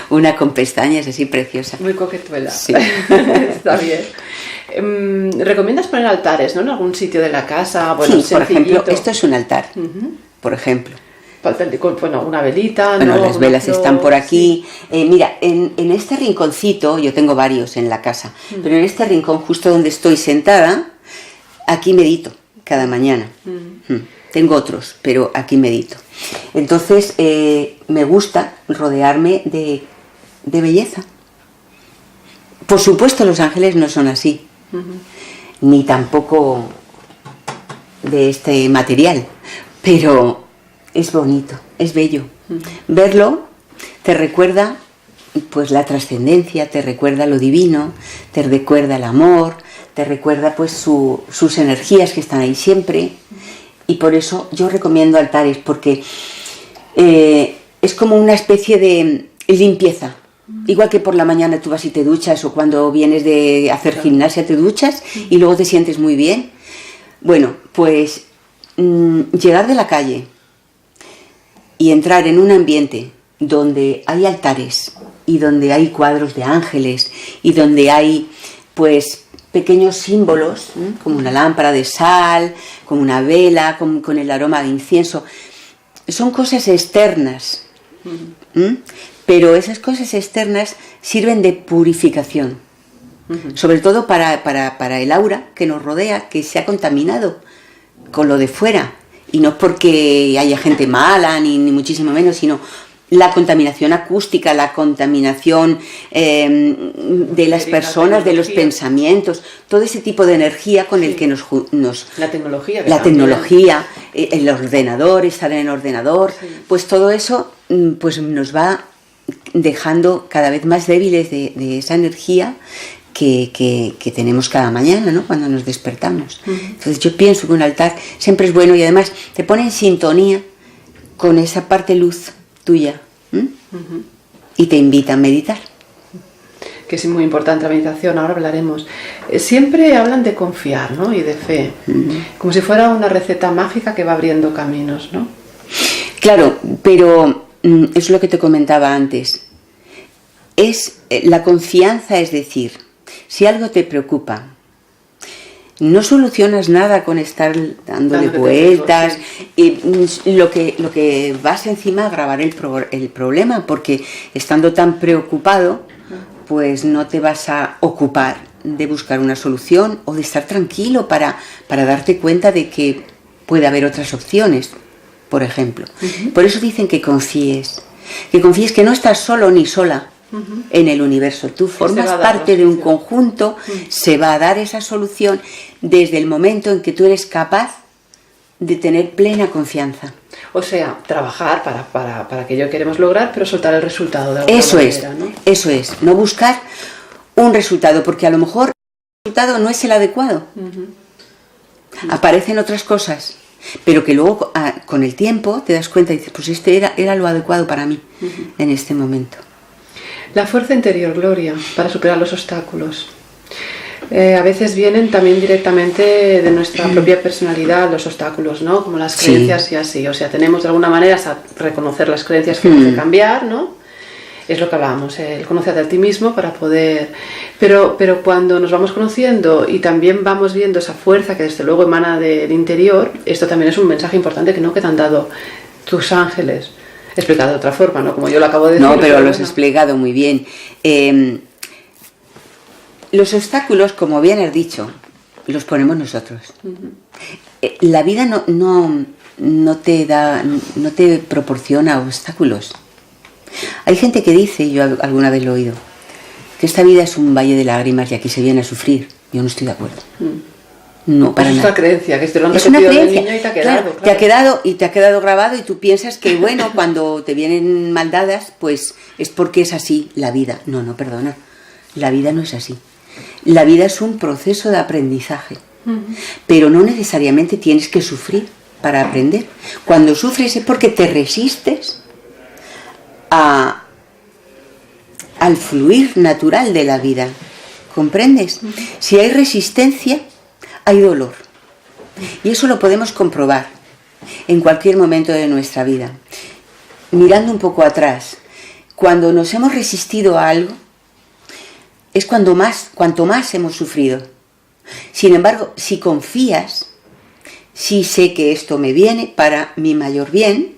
una con pestañas así preciosa. Muy coquetuela. Sí. Está bien. ¿Recomiendas poner altares, ¿no? En algún sitio de la casa? Bueno, sí, por ejemplo, esto es un altar, por ejemplo. Bueno, una velita, bueno, ¿no? Las velas están por aquí. Sí. Mira, en este rinconcito, yo tengo varios en la casa, pero en este rincón, justo donde estoy sentada, aquí medito cada mañana. Tengo otros, pero aquí medito. Entonces, me gusta rodearme de belleza. Por supuesto, los ángeles no son así, ni tampoco de este material, pero es bonito, es bello. Verlo te recuerda pues la trascendencia, te recuerda lo divino, te recuerda el amor, te recuerda pues sus energías que están ahí siempre. Y por eso yo recomiendo altares, porque es como una especie de limpieza. Igual que por la mañana tú vas y te duchas, o cuando vienes de hacer gimnasia te duchas y luego te sientes muy bien. Bueno, pues llegar de la calle y entrar en un ambiente donde hay altares y donde hay cuadros de ángeles y donde hay pues pequeños símbolos, como una lámpara de sal, como una vela, con el aroma de incienso, son cosas externas, pero esas cosas externas sirven de purificación, sobre todo para el aura que nos rodea, que se ha contaminado con lo de fuera. Y no porque haya gente mala, ni muchísimo menos, sino la contaminación acústica, la contaminación de las personas, de los pensamientos, todo ese tipo de energía con el que nos la tecnología. La tecnología, el ordenador, estar en el ordenador, pues todo eso pues nos va dejando cada vez más débiles de esa energía que tenemos cada mañana, ¿no? Cuando nos despertamos. Entonces yo pienso que un altar siempre es bueno y además te pone en sintonía con esa parte luz tuya y te invita a meditar. Que es muy importante la meditación, ahora hablaremos. Siempre hablan de confiar, ¿no? Y de fe, como si fuera una receta mágica que va abriendo caminos, ¿no? Claro, pero es lo que te comentaba antes. Es la confianza, es decir, si algo te preocupa, no solucionas nada con estar dándole vueltas, y lo que vas encima a agravar el problema, porque estando tan preocupado, pues no te vas a ocupar de buscar una solución o de estar tranquilo para darte cuenta de que puede haber otras opciones, por ejemplo. Por eso dicen que confíes que no estás solo ni sola en el universo. Tú formas parte de un conjunto, se va a dar esa solución desde el momento en que tú eres capaz de tener plena confianza. O sea, trabajar para aquello que queremos lograr, pero soltar el resultado de alguna manera, ¿no? Eso es, no buscar un resultado, porque a lo mejor el resultado no es el adecuado. Aparecen otras cosas, pero que luego con el tiempo te das cuenta y dices, pues este era lo adecuado para mí en este momento. La fuerza interior, Gloria, para superar los obstáculos. A veces vienen también directamente de nuestra propia personalidad los obstáculos, ¿no? Como las creencias y así. O sea, tenemos de alguna manera reconocer las creencias que hemos de cambiar, ¿no? Es lo que hablábamos, el conocerte a ti mismo para poder... Pero cuando nos vamos conociendo y también vamos viendo esa fuerza que desde luego emana del interior, esto también es un mensaje importante que no te han dado tus ángeles. Explicado de otra forma, ¿no? Como yo lo acabo de decir. No, pero lo has explicado muy bien. los obstáculos, como bien has dicho, los ponemos nosotros. La vida no te proporciona obstáculos. Hay gente que dice, yo alguna vez lo he oído, que esta vida es un valle de lágrimas y aquí se viene a sufrir. Yo no estoy de acuerdo. No, para nada. Es una creencia, que te lo han repetido de niño y te ha quedado. Claro. Te ha quedado grabado y tú piensas que, bueno, cuando te vienen maldadas, pues es porque es así la vida. No, perdona. La vida no es así. La vida es un proceso de aprendizaje. Pero no necesariamente tienes que sufrir para aprender. Cuando sufres es porque te resistes al fluir natural de la vida. ¿Comprendes? Si hay resistencia, hay dolor. Y eso lo podemos comprobar en cualquier momento de nuestra vida. Mirando un poco atrás, cuando nos hemos resistido a algo, es cuanto más hemos sufrido. Sin embargo, si confías, si sé que esto me viene para mi mayor bien,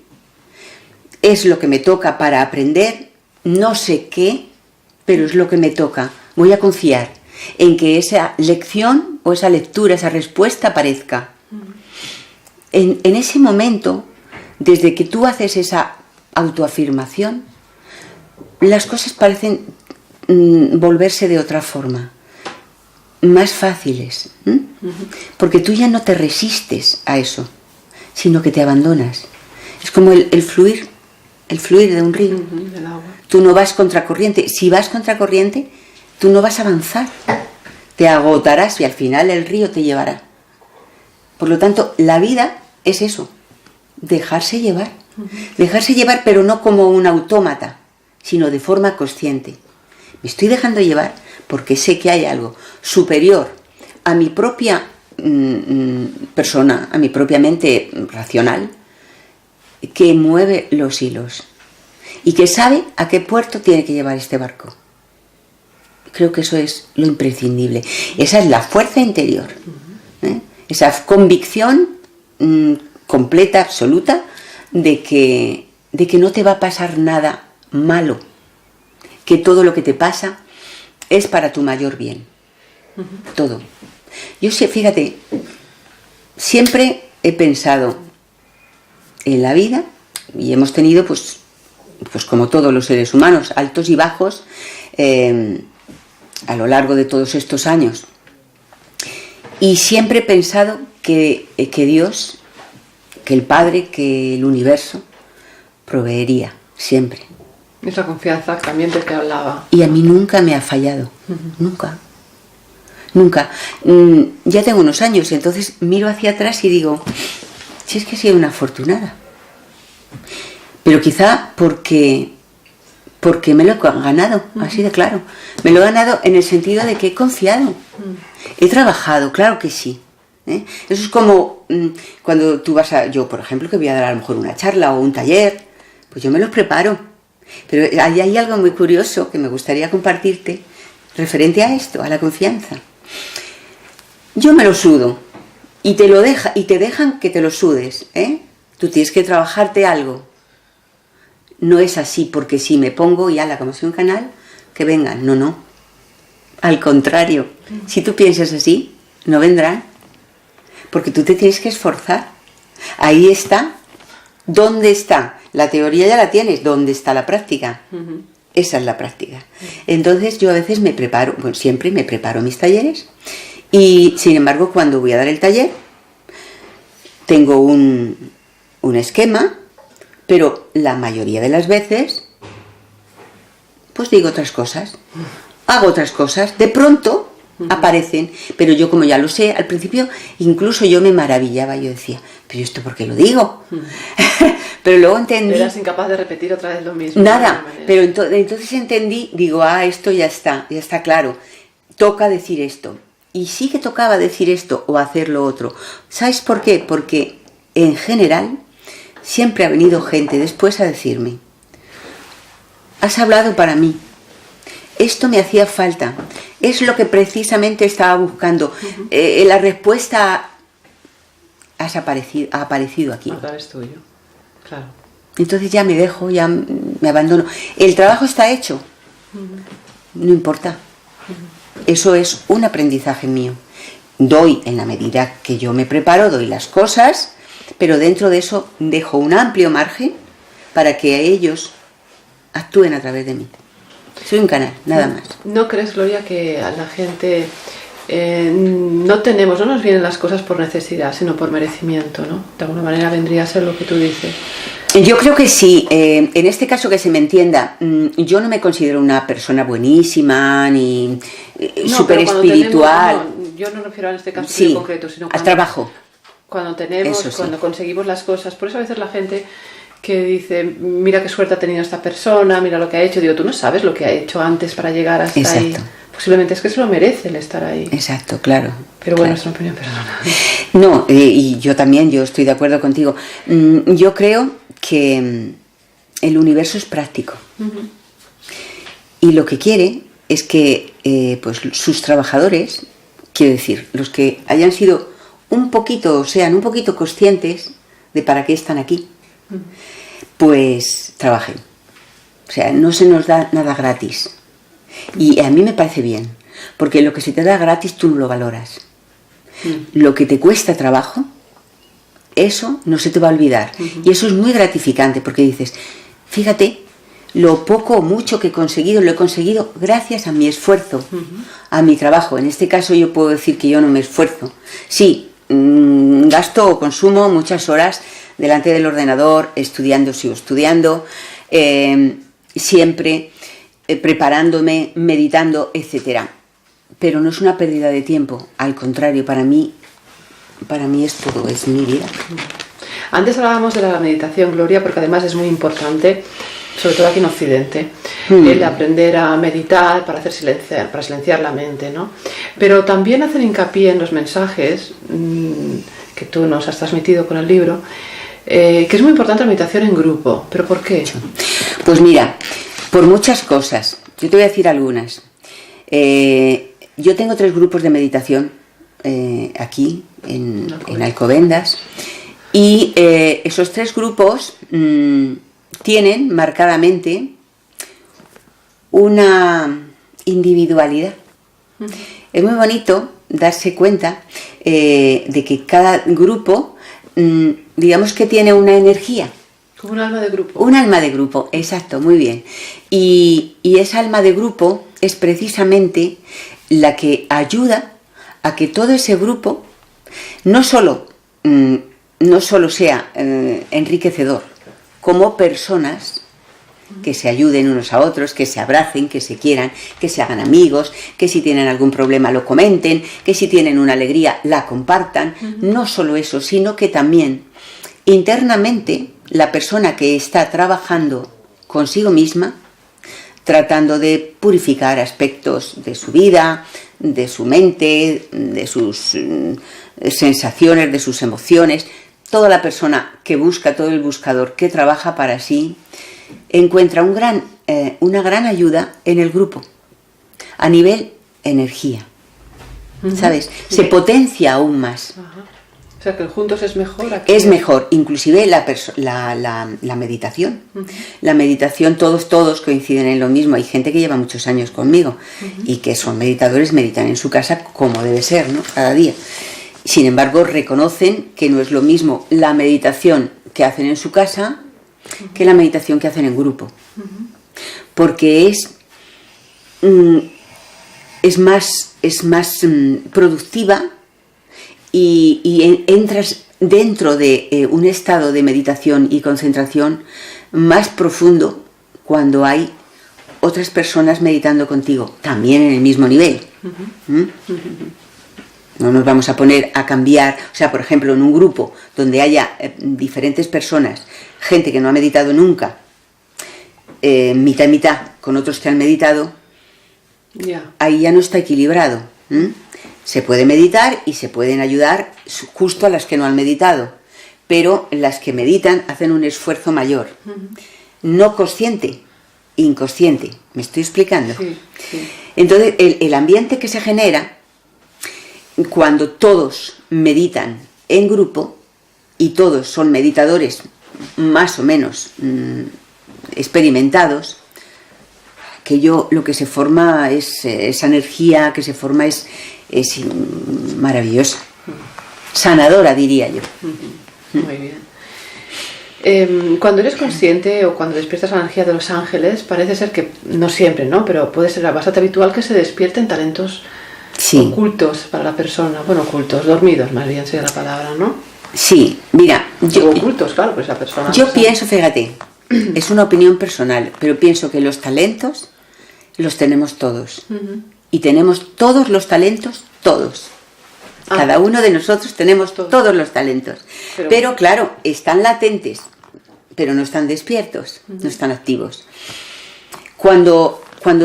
es lo que me toca para aprender, no sé qué, pero es lo que me toca. Voy a confiar en que esa lección o esa lectura, esa respuesta aparezca. En ese momento, desde que tú haces esa autoafirmación, las cosas parecen volverse de otra forma, más fáciles, porque tú ya no te resistes a eso, sino que te abandonas. Es como el fluir de un río. Del agua. Tú no vas contracorriente. Si vas contracorriente, tú no vas a avanzar, te agotarás y al final el río te llevará. Por lo tanto, la vida es eso, dejarse llevar. Dejarse llevar, pero no como un autómata, sino de forma consciente. Me estoy dejando llevar porque sé que hay algo superior a mi propia persona, a mi propia mente racional, que mueve los hilos y que sabe a qué puerto tiene que llevar este barco. Creo que eso es lo imprescindible. Esa es la fuerza interior, esa convicción completa, absoluta, de que no te va a pasar nada malo, que todo lo que te pasa es para tu mayor bien. Todo. Yo sé, fíjate, siempre he pensado en la vida, y hemos tenido, pues como todos los seres humanos, altos y bajos a lo largo de todos estos años. Y siempre he pensado que Dios, que el Padre, que el universo proveería, siempre. Esa confianza también de que hablaba. Y a mí nunca me ha fallado, nunca. Ya tengo unos años, entonces miro hacia atrás y digo, si es que he sido una afortunada. Pero quizá porque me lo he ganado, así de claro. Me lo he ganado en el sentido de que he confiado. He trabajado, claro que sí. Eso es como cuando tú yo por ejemplo, que voy a dar a lo mejor una charla o un taller, pues yo me los preparo. Pero hay algo muy curioso que me gustaría compartirte referente a esto, a la confianza. Yo me lo sudo y te dejan que te lo sudes, Tú tienes que trabajarte algo. No es así porque si me pongo y ala, como soy un canal, que vengan. No. Al contrario, si tú piensas así, no vendrán. Porque tú te tienes que esforzar. Ahí está. ¿Dónde está? La teoría ya la tienes. ¿Dónde está la práctica? Esa es la práctica. Entonces yo a veces me preparo, bueno, siempre me preparo mis talleres y sin embargo cuando voy a dar el taller tengo un esquema, pero la mayoría de las veces pues digo otras cosas, hago otras cosas, de pronto aparecen, pero yo como ya lo sé, al principio incluso yo me maravillaba, yo decía, pero ¿esto por qué lo digo? Pero luego entendí... Eras incapaz de repetir otra vez lo mismo. Nada, pero entonces entendí, digo, esto ya está claro, toca decir esto. Y sí que tocaba decir esto o hacer lo otro. ¿Sabes por qué? Porque en general siempre ha venido gente después a decirme, has hablado para mí, esto me hacía falta, es lo que precisamente estaba buscando. La respuesta ha aparecido aquí. A través tuyo, claro. Entonces ya me dejo, ya me abandono. El trabajo está hecho, no importa. Eso es un aprendizaje mío. Doy en la medida que yo me preparo, doy las cosas, pero dentro de eso dejo un amplio margen para que ellos actúen a través de mí. Soy un canal, nada más. ¿No crees, Gloria, que a la gente no nos vienen las cosas por necesidad, sino por merecimiento, ¿no? De alguna manera vendría a ser lo que tú dices. Yo creo que sí. En este caso, que se me entienda, yo no me considero una persona buenísima ni súper espiritual. Yo no refiero a este caso sí, en concreto, sino al trabajo. Cuando tenemos, sí. Cuando conseguimos las cosas. Por eso a veces la gente que dice, mira qué suerte ha tenido esta persona, mira lo que ha hecho. Digo, tú no sabes lo que ha hecho antes para llegar hasta Exacto. ahí. Posiblemente es que se lo merece el estar ahí. Exacto, claro. Pero bueno, claro. es una opinión personal. No, y yo también, yo estoy de acuerdo contigo. Yo creo que el universo es práctico. Uh-huh. Y lo que quiere es que pues sus trabajadores, quiero decir, los que hayan sido sean un poquito conscientes de para qué están aquí, uh-huh, pues trabajen. O sea, no se nos da nada gratis. Y a mí me parece bien, porque lo que se te da gratis tú no lo valoras. Lo que te cuesta trabajo, eso no se te va a olvidar. Y eso es muy gratificante, porque dices, fíjate, lo poco o mucho que he conseguido, lo he conseguido gracias a mi esfuerzo, a mi trabajo. En este caso yo puedo decir que yo no me esfuerzo. Sí, gasto o consumo muchas horas delante del ordenador, sigo estudiando, siempre preparándome, meditando, etcétera. Pero no es una pérdida de tiempo, al contrario, para mí es todo, es mi vida. Antes hablábamos de la meditación, Gloria, porque además es muy importante, sobre todo aquí en Occidente, el aprender a meditar para silenciar la mente, ¿no? Pero también hacer hincapié en los mensajes que tú nos has transmitido con el libro, que es muy importante la meditación en grupo. ¿Pero por qué? Pues mira, por muchas cosas. Yo te voy a decir algunas. Yo tengo 3 grupos de meditación aquí en Alcobendas, y esos 3 grupos tienen marcadamente una individualidad. Es muy bonito darse cuenta de que cada grupo, digamos que tiene una energía. Como un alma de grupo. Un alma de grupo, exacto, muy bien. Y esa alma de grupo es precisamente la que ayuda a que todo ese grupo no solo sea enriquecedor, como personas que se ayuden unos a otros, que se abracen, que se quieran, que se hagan amigos, que si tienen algún problema lo comenten, que si tienen una alegría la compartan. No solo eso, sino que también internamente la persona que está trabajando consigo misma, tratando de purificar aspectos de su vida, de su mente, de sus sensaciones, de sus emociones, toda la persona que busca, todo el buscador que trabaja para sí, encuentra una gran ayuda en el grupo, a nivel energía, ¿sabes? Se potencia aún más. O sea, que juntos es mejor. Es mejor, inclusive la meditación. La meditación, todos coinciden en lo mismo. Hay gente que lleva muchos años conmigo y que son meditadores, meditan en su casa como debe ser, ¿no? Cada día. Sin embargo, reconocen que no es lo mismo la meditación que hacen en su casa que la meditación que hacen en grupo. Porque es más productiva. Y entras dentro de un estado de meditación y concentración más profundo cuando hay otras personas meditando contigo, también en el mismo nivel. No nos vamos a poner a cambiar, o sea, por ejemplo, en un grupo donde haya diferentes personas, gente que no ha meditado nunca, mitad y mitad, con otros que han meditado, ahí ya no está equilibrado. Se puede meditar y se pueden ayudar justo a las que no han meditado, pero las que meditan hacen un esfuerzo mayor. No consciente, inconsciente. ¿Me estoy explicando? Sí, sí. Entonces, el ambiente que se genera cuando todos meditan en grupo y todos son meditadores más o menos experimentados, aquello, lo que se forma es, esa energía que se forma es maravillosa, sanadora, diría yo. Muy bien. Cuando eres consciente o cuando despiertas la energía de los ángeles, parece ser que, no siempre, ¿no? Pero puede ser bastante habitual que se despierten talentos ocultos para la persona. Bueno, ocultos, dormidos más bien sería la palabra, ¿no? Sí, mira, o ocultos, claro, pues la persona. Yo pienso, fíjate, es una opinión personal, pero pienso que los talentos los tenemos todos. Y tenemos todos los talentos, todos. Cada uno de nosotros tenemos todos los talentos. Pero claro, están latentes, pero no están despiertos, no están activos. Cuando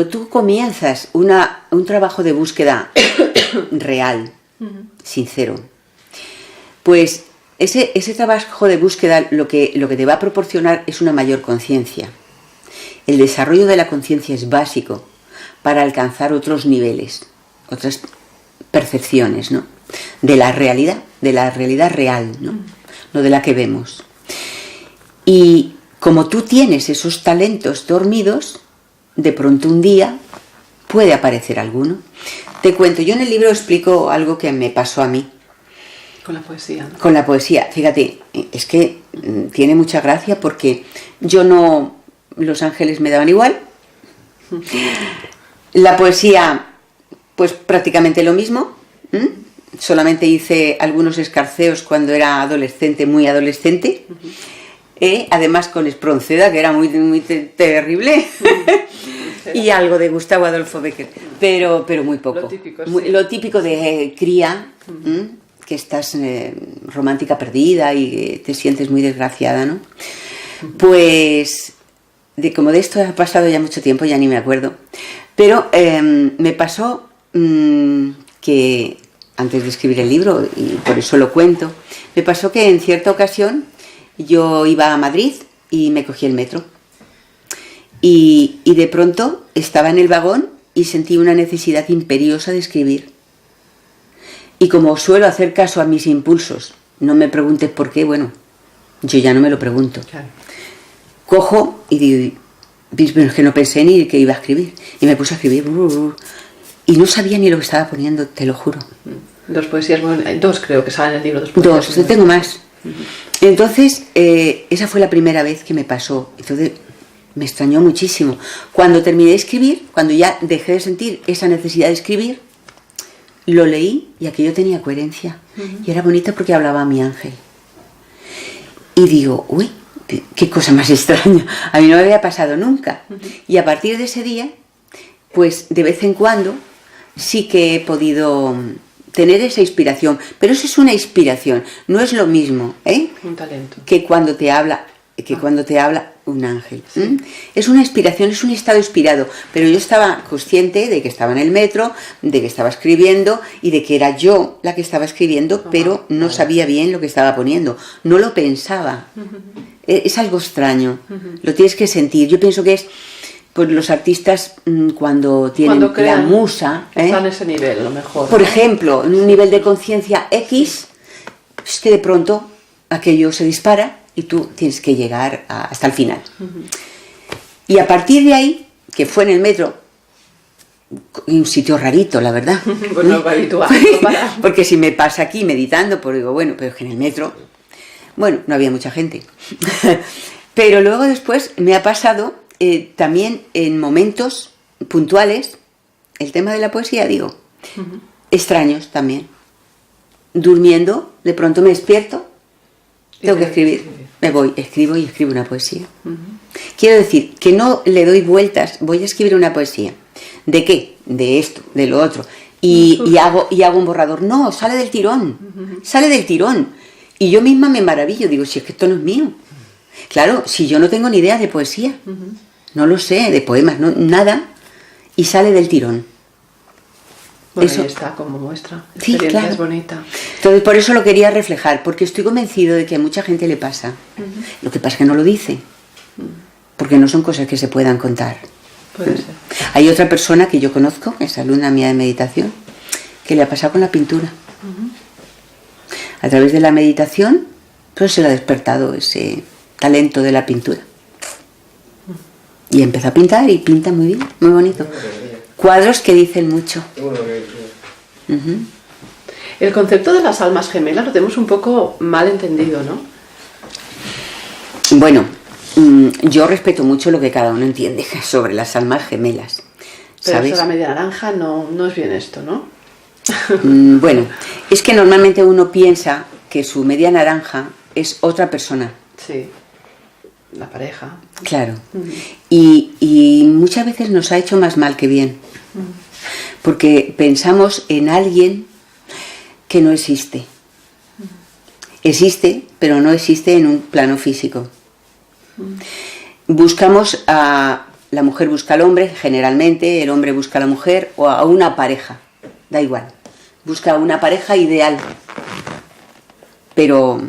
tú comienzas un trabajo de búsqueda real, sincero, pues ese trabajo de búsqueda lo que te va a proporcionar es una mayor conciencia. El desarrollo de la conciencia es básico para alcanzar otros niveles, otras percepciones, ¿no? De la realidad real, ¿no? No de la que vemos. Y como tú tienes esos talentos dormidos, de pronto un día puede aparecer alguno. Te cuento, yo en el libro explico algo que me pasó a mí. Con la poesía, ¿no? Con la poesía, fíjate, es que tiene mucha gracia porque yo no... Los ángeles me daban igual. La poesía, pues prácticamente lo mismo. Solamente hice algunos escarceos cuando era adolescente, muy adolescente. Además con Espronceda, que era muy, muy terrible. Y algo de Gustavo Adolfo Bécquer. Pero muy poco. Lo típico de cría, que estás romántica perdida y te sientes muy desgraciada, ¿no? Pues, como de esto ha pasado ya mucho tiempo, ya ni me acuerdo. Pero me pasó que, antes de escribir el libro, y por eso lo cuento, me pasó que en cierta ocasión yo iba a Madrid y me cogí el metro. Y de pronto estaba en el vagón y sentí una necesidad imperiosa de escribir. Y como suelo hacer caso a mis impulsos, no me preguntes por qué, bueno, yo ya no me lo pregunto. Claro. Cojo y digo, pero es que no pensé ni que iba a escribir. Y me puse a escribir. Y no sabía ni lo que estaba poniendo, te lo juro. Dos poesías, dos creo que salen en el libro. Dos, tengo más. Entonces, esa fue la primera vez que me pasó. Entonces, me extrañó muchísimo. Cuando terminé de escribir, cuando ya dejé de sentir esa necesidad de escribir, lo leí y aquello tenía coherencia. Y era bonito porque hablaba a mi ángel. Y digo, uy, qué cosa más extraña. A mí no me había pasado nunca. Y a partir de ese día, pues de vez en cuando sí que he podido tener esa inspiración. Pero eso es una inspiración, no es lo mismo, un talento, que cuando te habla un ángel. Sí. Es una inspiración, es un estado inspirado. Pero yo estaba consciente de que estaba en el metro, de que estaba escribiendo y de que era yo la que estaba escribiendo, pero no sabía bien lo que estaba poniendo. No lo pensaba. Es algo extraño. Lo tienes que sentir. Yo pienso que es, pues los artistas cuando tienen la musa, están en ese nivel, lo mejor. Por ejemplo, en un nivel de conciencia X, es que de pronto aquello se dispara y tú tienes que llegar hasta el final. Y a partir de ahí, que fue en el metro, un sitio rarito, la verdad. Pues no va habitual. Porque si me pasa aquí meditando, pues digo, bueno, pero es que en el metro, bueno, no había mucha gente. Pero luego después me ha pasado también en momentos puntuales, el tema de la poesía, digo, extraños también. Durmiendo, de pronto me despierto, tengo que escribir, me voy, escribo y escribo una poesía. Quiero decir, que no le doy vueltas, voy a escribir una poesía. ¿De qué? De esto, de lo otro. Y hago un borrador. No, sale del tirón, sale del tirón. Y yo misma me maravillo, digo, si es que esto no es mío. Claro, si yo no tengo ni idea de poesía, no lo sé, de poemas, no, nada, y sale del tirón. Bueno, eso, ahí está como muestra. Sí, claro. Es bonita. Entonces, por eso lo quería reflejar, porque estoy convencido de que a mucha gente le pasa. Lo que pasa es que no lo dice, porque no son cosas que se puedan contar. Puede ser. Hay otra persona que yo conozco, es alumna mía de meditación, que le ha pasado con la pintura. A través de la meditación, pues se le ha despertado ese talento de la pintura. Y empezó a pintar y pinta muy bien, muy bonito. Cuadros que dicen mucho. El concepto de las almas gemelas lo tenemos un poco mal entendido, ¿no? Bueno, yo respeto mucho lo que cada uno entiende sobre las almas gemelas. Pero ¿sabes? eso, la media naranja no es bien esto, ¿no? Bueno, es que normalmente uno piensa que su media naranja es otra persona. Sí, la pareja. Claro. Y muchas veces nos ha hecho más mal que bien. Porque pensamos en alguien que no existe. Existe, pero no existe en un plano físico. Buscamos a... La mujer busca al hombre, generalmente, el hombre busca a la mujer o a una pareja. Da igual. Busca una pareja ideal. Pero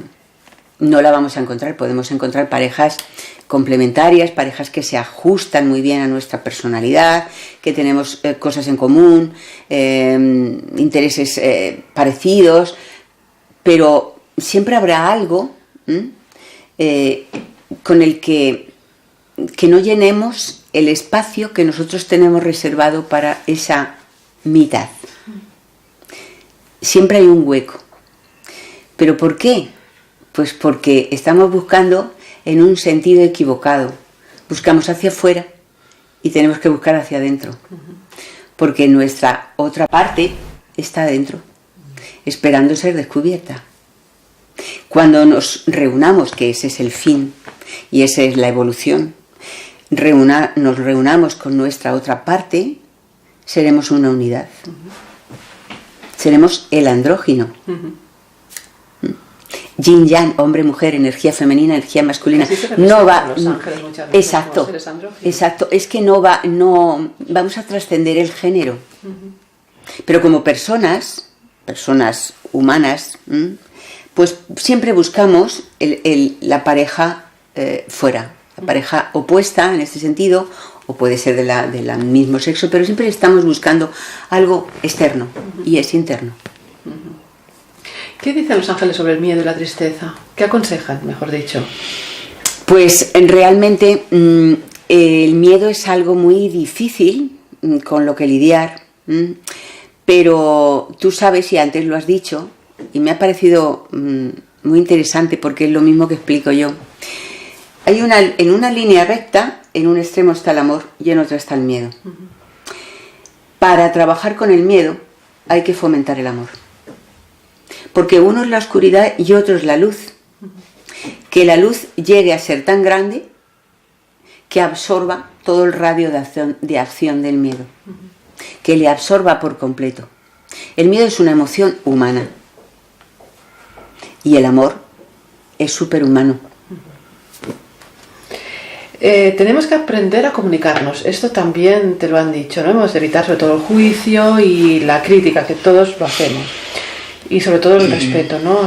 no la vamos a encontrar. Podemos encontrar parejas complementarias, parejas que se ajustan muy bien a nuestra personalidad, que tenemos cosas en común, intereses parecidos, pero siempre habrá algo con el que no llenemos el espacio que nosotros tenemos reservado para esa mitad. Siempre hay un hueco. ¿Pero por qué? Pues porque estamos buscando en un sentido equivocado. Buscamos hacia afuera y tenemos que buscar hacia adentro. Porque nuestra otra parte está adentro, esperando ser descubierta. Cuando nos reunamos, que ese es el fin y esa es la evolución, nos reunamos con nuestra otra parte, seremos una unidad. Seremos el andrógino. Yin yang, hombre, mujer, energía femenina, energía masculina. No va. Los ángeles muchas veces, exacto. Exacto. Es que no vamos a trascender el género. Pero como personas humanas, pues siempre buscamos la pareja fuera, la pareja opuesta en este sentido, o puede ser del mismo sexo, pero siempre estamos buscando algo externo y es interno. ¿Qué dicen los ángeles sobre el miedo y la tristeza? ¿Qué aconsejan, mejor dicho? Pues realmente el miedo es algo muy difícil con lo que lidiar, pero tú sabes, y antes lo has dicho, y me ha parecido muy interesante porque es lo mismo que explico yo. En una línea recta, en un extremo está el amor y en otro está el miedo. Para trabajar con el miedo hay que fomentar el amor. Porque uno es la oscuridad y otro es la luz. Que la luz llegue a ser tan grande que absorba todo el radio de acción del miedo. Que le absorba por completo. El miedo es una emoción humana. Y el amor es superhumano. Tenemos que aprender a comunicarnos. Esto también te lo han dicho, ¿no? Hemos de evitar sobre todo el juicio y la crítica, que todos lo hacemos. Y sobre todo el respeto, ¿no?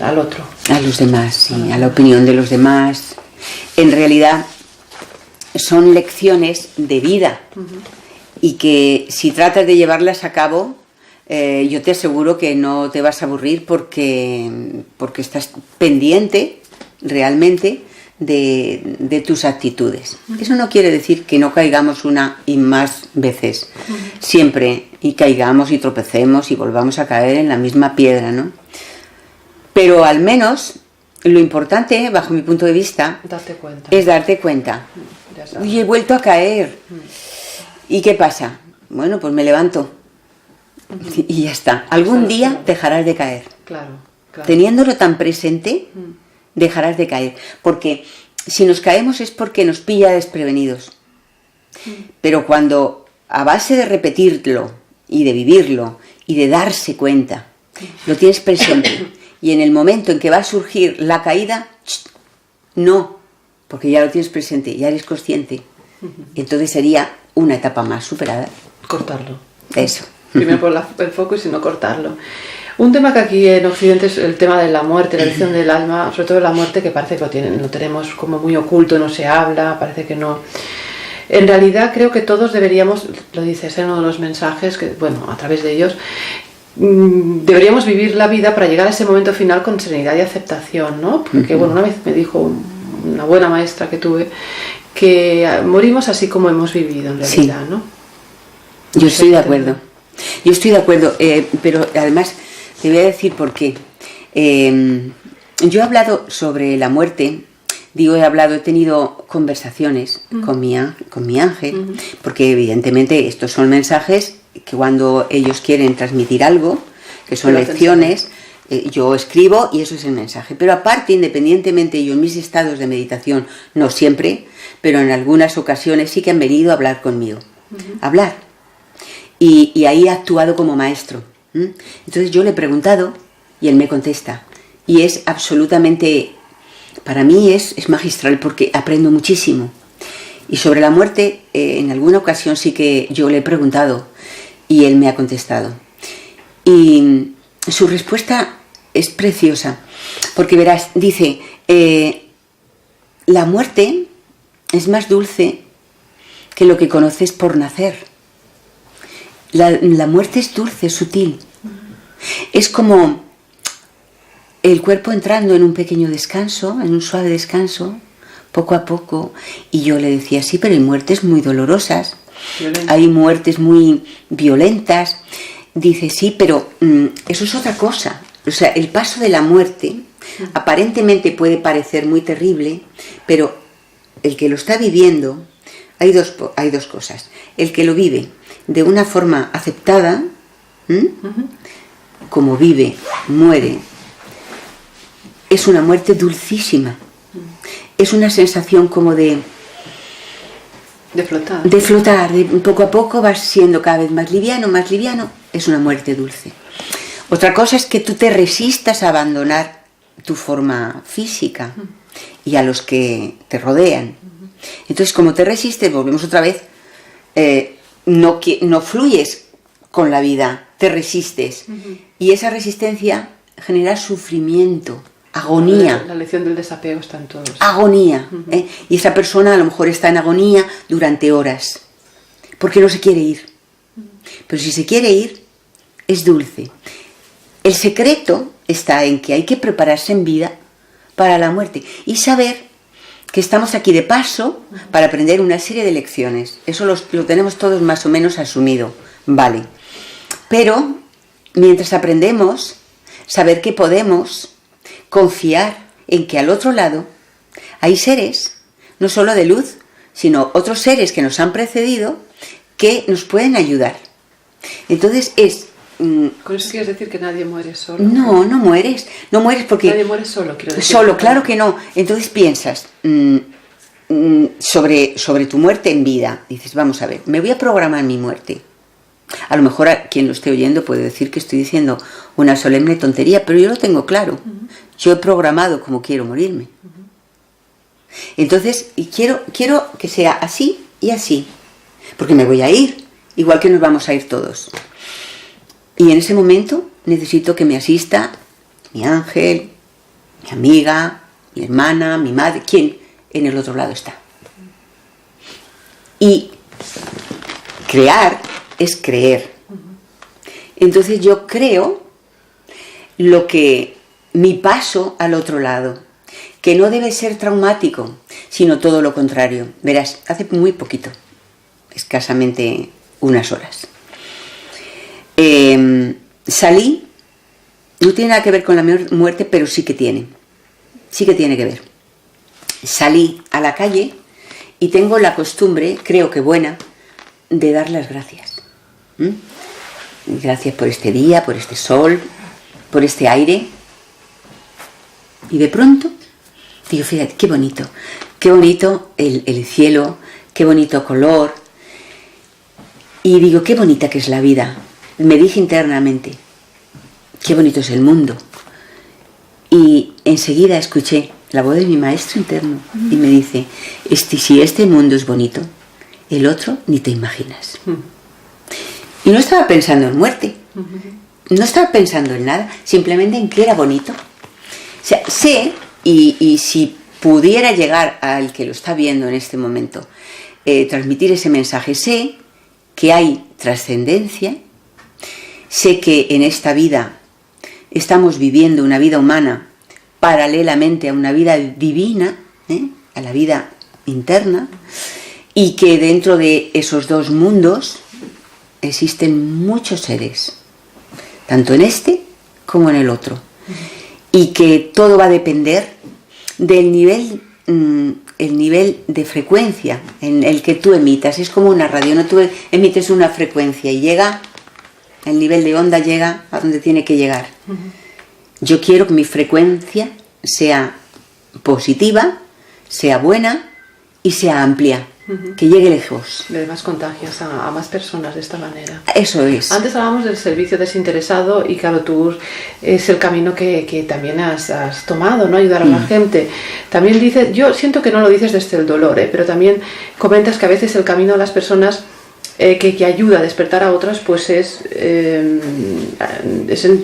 Al otro. A los demás, sí, a la opinión de los demás. En realidad son lecciones de vida y que si tratas de llevarlas a cabo, yo te aseguro que no te vas a aburrir porque estás pendiente realmente de tus actitudes. Eso no quiere decir que no caigamos una y más veces, siempre, y caigamos y tropecemos y volvamos a caer en la misma piedra, ¿no? Pero al menos lo importante, bajo mi punto de vista, es darte cuenta. Uy, he vuelto a caer. ¿Y qué pasa? Bueno, pues me levanto. Y ya está. Algún día dejarás de caer. Claro. Teniéndolo tan presente, dejarás de caer. Porque si nos caemos es porque nos pilla desprevenidos. Pero cuando, a base de repetirlo y de vivirlo y de darse cuenta, lo tienes presente, y en el momento en que va a surgir la caída, no, porque ya lo tienes presente, ya eres consciente. Entonces sería una etapa más superada. Cortarlo. Eso. Primero por el foco y si no cortarlo. Un tema que aquí en Occidente es el tema de la muerte, la elección del alma, sobre todo la muerte, que parece que lo tenemos como muy oculto, no se habla, parece que no. En realidad creo que todos deberíamos, lo dices en uno de los mensajes, que bueno, a través de ellos, deberíamos vivir la vida para llegar a ese momento final con serenidad y aceptación, ¿no? Porque bueno, una vez me dijo una buena maestra que tuve que morimos así como hemos vivido en realidad, ¿no? Yo estoy de acuerdo. Yo estoy de acuerdo, pero además te voy a decir por qué. Yo he hablado sobre la muerte, he tenido conversaciones con mi ángel, porque evidentemente estos son mensajes que cuando ellos quieren transmitir algo, que son lecciones, yo escribo y eso es el mensaje. Pero aparte, independientemente, yo en mis estados de meditación, no siempre, pero en algunas ocasiones sí que han venido a hablar conmigo, a hablar. Y ahí ha actuado como maestro. Entonces yo le he preguntado y él me contesta. Y es absolutamente, para mí es magistral porque aprendo muchísimo. Y sobre la muerte, en alguna ocasión sí que yo le he preguntado y él me ha contestado. Y su respuesta es preciosa, porque verás, dice, la muerte es más dulce que lo que conoces por nacer. La muerte es dulce, es sutil. Es como el cuerpo entrando en un pequeño descanso, en un suave descanso, poco a poco. Y yo le decía, sí, pero hay muertes muy dolorosas, hay muertes muy violentas. Dice, sí, pero eso es otra cosa. O sea, el paso de la muerte aparentemente puede parecer muy terrible, pero el que lo está viviendo, hay dos cosas. El que lo vive de una forma aceptada, como vive, muere, es una muerte dulcísima. Es una sensación como de flotar. De flotar, poco a poco vas siendo cada vez más liviano, es una muerte dulce. Otra cosa es que tú te resistas a abandonar tu forma física y a los que te rodean. Entonces, como te resistes, volvemos otra vez, no fluyes con la vida, te resistes. Y esa resistencia genera sufrimiento, agonía. La lección del desapego está en todos. Agonía. Y esa persona a lo mejor está en agonía durante horas, porque no se quiere ir. Pero si se quiere ir, es dulce. El secreto está en que hay que prepararse en vida para la muerte y saber que estamos aquí de paso para aprender una serie de lecciones. Eso lo tenemos todos más o menos asumido, vale. Pero mientras aprendemos, saber que podemos confiar en que al otro lado hay seres, no solo de luz, sino otros seres que nos han precedido que nos pueden ayudar. Entonces ¿Con eso quieres decir que nadie muere solo? No mueres porque... Nadie muere solo, quiero decir. Solo, claro que no. Entonces piensas sobre tu muerte en vida. Dices, vamos a ver, me voy a programar mi muerte. A lo mejor a quien lo esté oyendo puede decir que estoy diciendo una solemne tontería, pero yo lo tengo claro. Yo he programado cómo quiero morirme. Entonces, y quiero que sea así y así, porque me voy a ir, igual que nos vamos a ir todos. Y en ese momento necesito que me asista mi ángel, mi amiga, mi hermana, mi madre, quien en el otro lado está. Y crear es creer. Entonces yo creo mi paso al otro lado, que no debe ser traumático, sino todo lo contrario. Verás, hace muy poquito, escasamente unas horas, salí, no tiene nada que ver con la muerte, pero sí que tiene que ver. Salí a la calle y tengo la costumbre, creo que buena, de dar las gracias. Gracias por este día, por este sol, por este aire. Y de pronto digo, fíjate, qué bonito el cielo, qué bonito color. Y digo, qué bonita que es la vida. Me dije internamente, qué bonito es el mundo. Y enseguida escuché la voz de mi maestro interno y me dice, si este mundo es bonito, el otro ni te imaginas. Y no estaba pensando en muerte, no estaba pensando en nada, simplemente en que era bonito. O sea, sé, y si pudiera llegar al que lo está viendo en este momento, transmitir ese mensaje, sé que hay trascendencia, sé que en esta vida estamos viviendo una vida humana paralelamente a una vida divina, a la vida interna, y que dentro de esos dos mundos existen muchos seres, tanto en este como en el otro, y que todo va a depender del nivel, el nivel de frecuencia en el que tú emitas. Es como una radio, no, tú emites una frecuencia y llega, el nivel de onda llega a donde tiene que llegar. Yo quiero que mi frecuencia sea positiva, sea buena y sea amplia, que llegue lejos. De más contagios a más personas de esta manera. Eso es. Antes hablábamos del servicio desinteresado y claro, tú es el camino que también has tomado, ¿no? Ayudar a la gente. También dices, yo siento que no lo dices desde el dolor, pero también comentas que a veces el camino a las personas que ayuda a despertar a otras, pues es en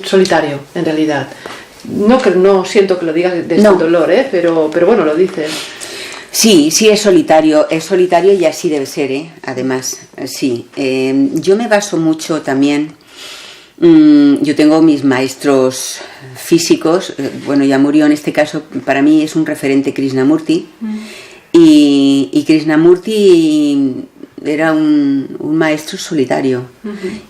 solitario, en realidad. No siento que lo digas desde el dolor, pero bueno, lo dices. Sí, es solitario y así debe ser, además, sí. Yo me baso mucho también, yo tengo mis maestros físicos, bueno, ya murió en este caso, para mí es un referente Krishnamurti, y Krishnamurti era un maestro solitario,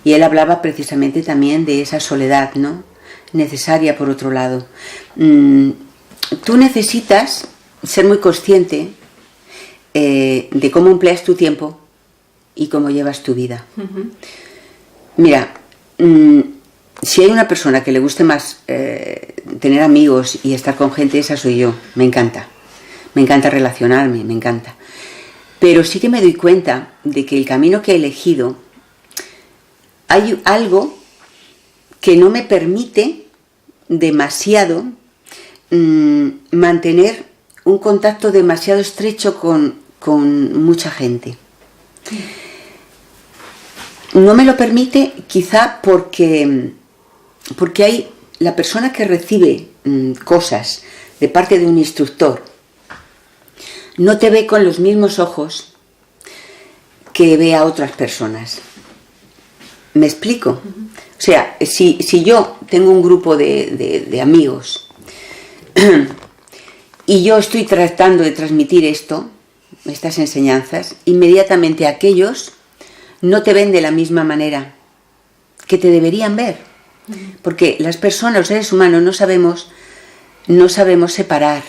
y él hablaba precisamente también de esa soledad, ¿no? Necesaria por otro lado. Tú necesitas ser muy consciente de cómo empleas tu tiempo y cómo llevas tu vida. Mira, si hay una persona que le guste más tener amigos y estar con gente, esa soy yo. Me encanta relacionarme, me encanta. Pero sí que me doy cuenta de que el camino que he elegido, hay algo que no me permite demasiado mantener un contacto demasiado estrecho con mucha gente. No me lo permite quizá porque hay la persona que recibe cosas de parte de un instructor, no te ve con los mismos ojos que ve a otras personas. ¿Me explico? O sea, si yo tengo un grupo de amigos y yo estoy tratando de transmitir estas enseñanzas, inmediatamente aquellos no te ven de la misma manera que te deberían ver. Porque las personas, los seres humanos, no sabemos separar.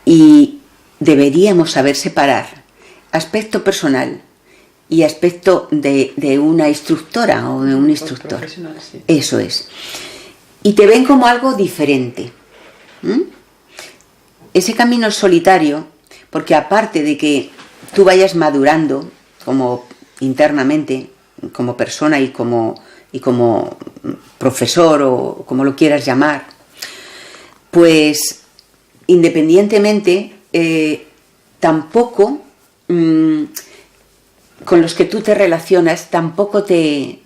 Y deberíamos saber separar aspecto personal y aspecto de una instructora o de un instructor. Sí. Eso es. Y te ven como algo diferente. Ese camino es solitario, porque aparte de que tú vayas madurando como internamente, como persona y como profesor o como lo quieras llamar, pues independientemente tampoco con los que tú te relacionas tampoco te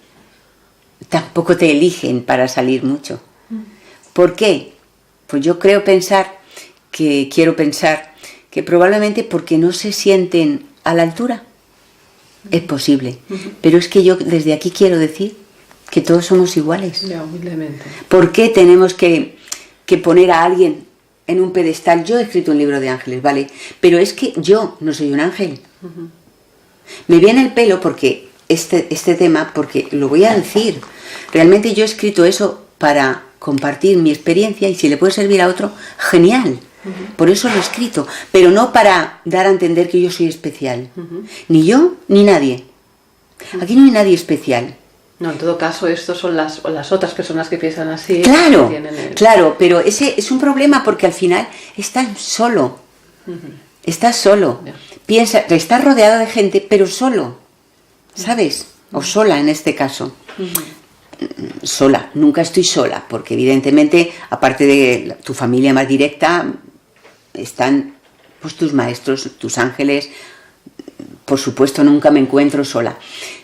eligen para salir mucho. ¿Por qué? Pues yo quiero pensar que probablemente porque no se sienten a la altura. Es posible. Pero es que yo desde aquí quiero decir que todos somos iguales. Ya, humildemente. ¿Por qué tenemos que poner a alguien en un pedestal? Yo he escrito un libro de ángeles, ¿vale? Pero es que yo no soy un ángel. Me viene el pelo porque este tema, porque lo voy a decir. Realmente yo he escrito eso para compartir mi experiencia y si le puede servir a otro, genial. Por eso lo he escrito, pero no para dar a entender que yo soy especial. Ni yo, ni nadie. Aquí no hay nadie especial. No, en todo caso, estos son las otras personas que piensan así. Claro, claro, pero ese es un problema porque al final estás solo. Estás solo. Piensa, estás rodeado de gente, pero solo. ¿Sabes? O sola en este caso. Sola, nunca estoy sola, porque evidentemente, aparte de tu familia más directa, están pues tus maestros, tus ángeles. Por supuesto, nunca me encuentro sola.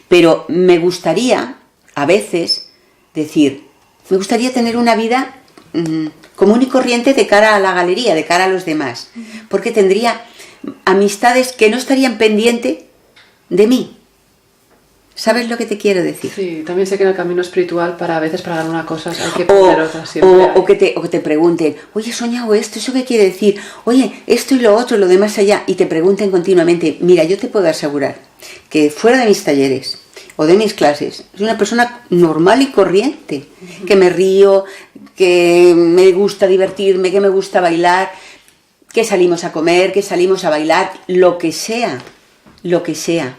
Pero me gustaría, a veces, me gustaría tener una vida común y corriente de cara a la galería, de cara a los demás. Porque tendría amistades que no estarían pendientes de mí. ¿Sabes lo que te quiero decir? Sí, también sé que en el camino espiritual a veces para ganar una cosa hay que perder otra siempre. O que te pregunten, oye, he soñado esto, ¿eso qué quiere decir? Oye, esto y lo otro, lo demás allá, y te pregunten continuamente. Mira, yo te puedo asegurar que fuera de mis talleres o de mis clases, soy una persona normal y corriente, que me río, que me gusta divertirme, que me gusta bailar, que salimos a comer, que salimos a bailar, lo que sea, lo que sea.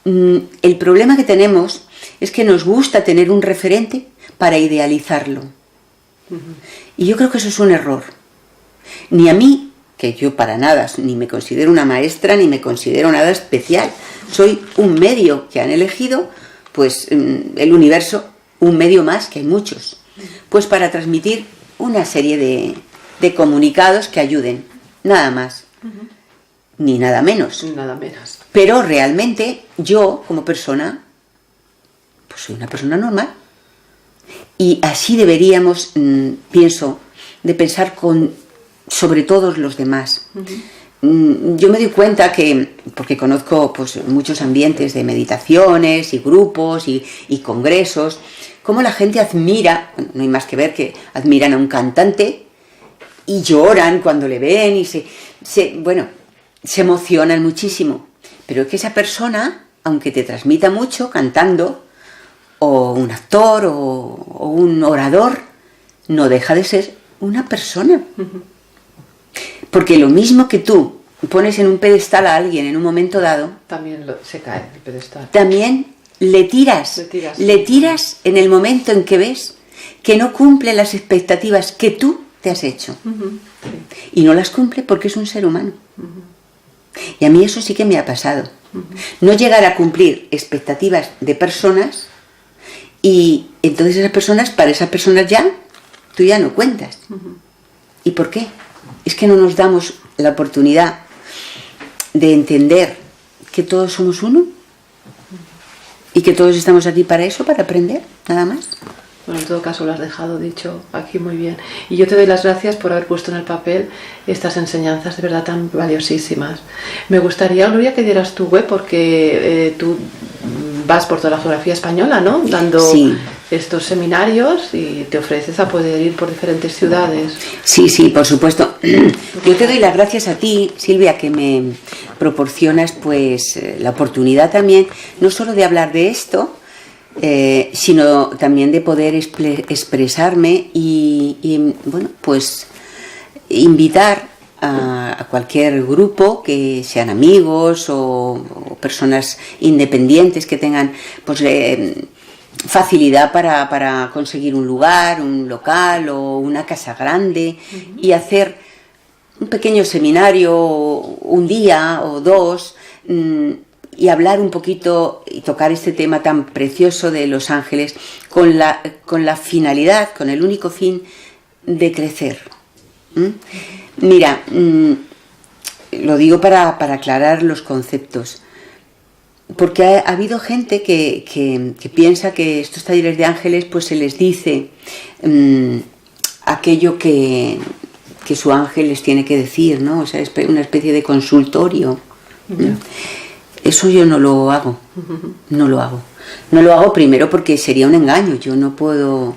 El problema que tenemos es que nos gusta tener un referente para idealizarlo. Y yo creo que eso es un error. Ni a mí, que yo para nada, ni me considero una maestra, ni me considero nada especial. Soy un medio que han elegido, pues el universo, un medio más, que hay muchos, pues para transmitir una serie de comunicados que ayuden, nada más. Ni nada menos. Nada menos. Pero realmente yo, como persona, pues soy una persona normal. Y así deberíamos, pienso, de pensar sobre todos los demás. Yo me doy cuenta que, porque conozco pues, muchos ambientes de meditaciones y grupos y congresos, cómo la gente admira, bueno, no hay más que ver que admiran a un cantante y lloran cuando le ven y se emocionan muchísimo, pero es que esa persona, aunque te transmita mucho cantando, o un actor, o un orador, no deja de ser una persona. Porque lo mismo que tú pones en un pedestal a alguien en un momento dado, también se cae el pedestal. También le tiras en el momento en que ves que no cumple las expectativas que tú te has hecho. Y no las cumple porque es un ser humano. Y a mí eso sí que me ha pasado. No llegar a cumplir expectativas de personas y entonces para esas personas tú ya no cuentas. ¿Y por qué? Es que no nos damos la oportunidad de entender que todos somos uno y que todos estamos aquí para eso, para aprender, nada más. Bueno, en todo caso lo has dejado dicho aquí muy bien. Y yo te doy las gracias por haber puesto en el papel estas enseñanzas de verdad tan valiosísimas. Me gustaría, Gloria, que dieras tu web porque tú vas por toda la geografía española, ¿no? Dando estos seminarios y te ofreces a poder ir por diferentes ciudades. Sí, por supuesto. Yo te doy las gracias a ti, Silvia, que me proporcionas pues la oportunidad también, no solo de hablar de esto, sino también de poder expresarme y bueno, pues invitar a cualquier grupo, que sean amigos o personas independientes que tengan pues facilidad para conseguir un lugar, un local o una casa grande y hacer un pequeño seminario un día o dos y hablar un poquito y tocar este tema tan precioso de los ángeles con la finalidad, con el único fin de crecer. Mira, lo digo para aclarar los conceptos, porque ha habido gente que piensa que estos talleres de ángeles pues se les dice aquello que su ángel les tiene que decir, ¿no? O sea, es una especie de consultorio. Eso yo no lo hago, no lo hago primero porque sería un engaño, yo no puedo,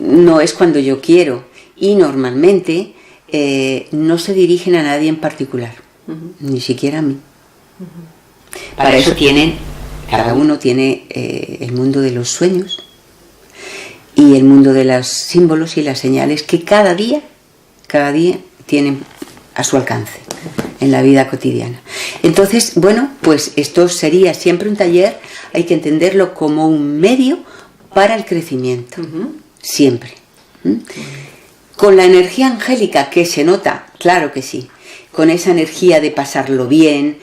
no es cuando yo quiero y normalmente no se dirigen a nadie en particular, ni siquiera a mí. Para eso cada uno tiene el mundo de los sueños y el mundo de los símbolos y las señales que cada día tienen a su alcance en la vida cotidiana. Entonces, bueno, pues esto sería siempre un taller, hay que entenderlo como un medio para el crecimiento, siempre. Con la energía angélica que se nota, claro que sí, con esa energía de pasarlo bien,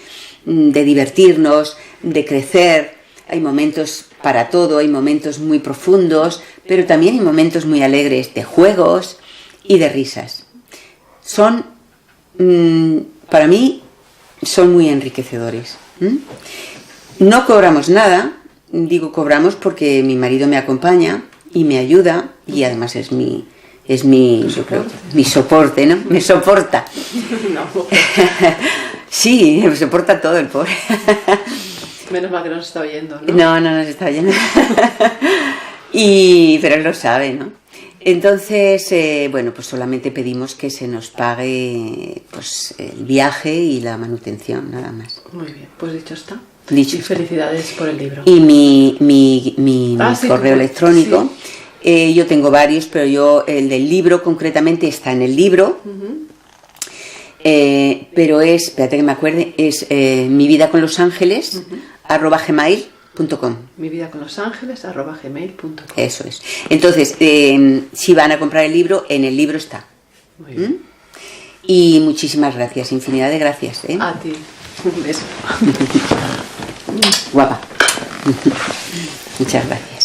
de divertirnos, de crecer. Hay momentos para todo, hay momentos muy profundos, pero también hay momentos muy alegres de juegos y de risas. Para mí, son muy enriquecedores. No cobramos nada, digo cobramos porque mi marido me acompaña y me ayuda y además es mi soporte, ¿no? Me soporta. Sí, me soporta todo el pobre. Menos mal que no nos está oyendo, ¿no? No nos está oyendo. Pero él lo sabe, ¿no? Entonces, bueno, pues solamente pedimos que se nos pague pues el viaje y la manutención, nada más. Muy bien, pues dicho está. Dicho y está. Felicidades por el libro. Y mi Sí, correo electrónico, sí. Yo tengo varios, pero el del libro concretamente está en el libro. Pero espérate que me acuerde, es mi vida con los ángeles @gmail.com. Mi vida con los ángeles @gmail.com. Eso es. Entonces, si van a comprar el libro, en el libro está. Muy bien. Y muchísimas gracias, infinidad de gracias. A ti. Un beso. Guapa. Muchas gracias.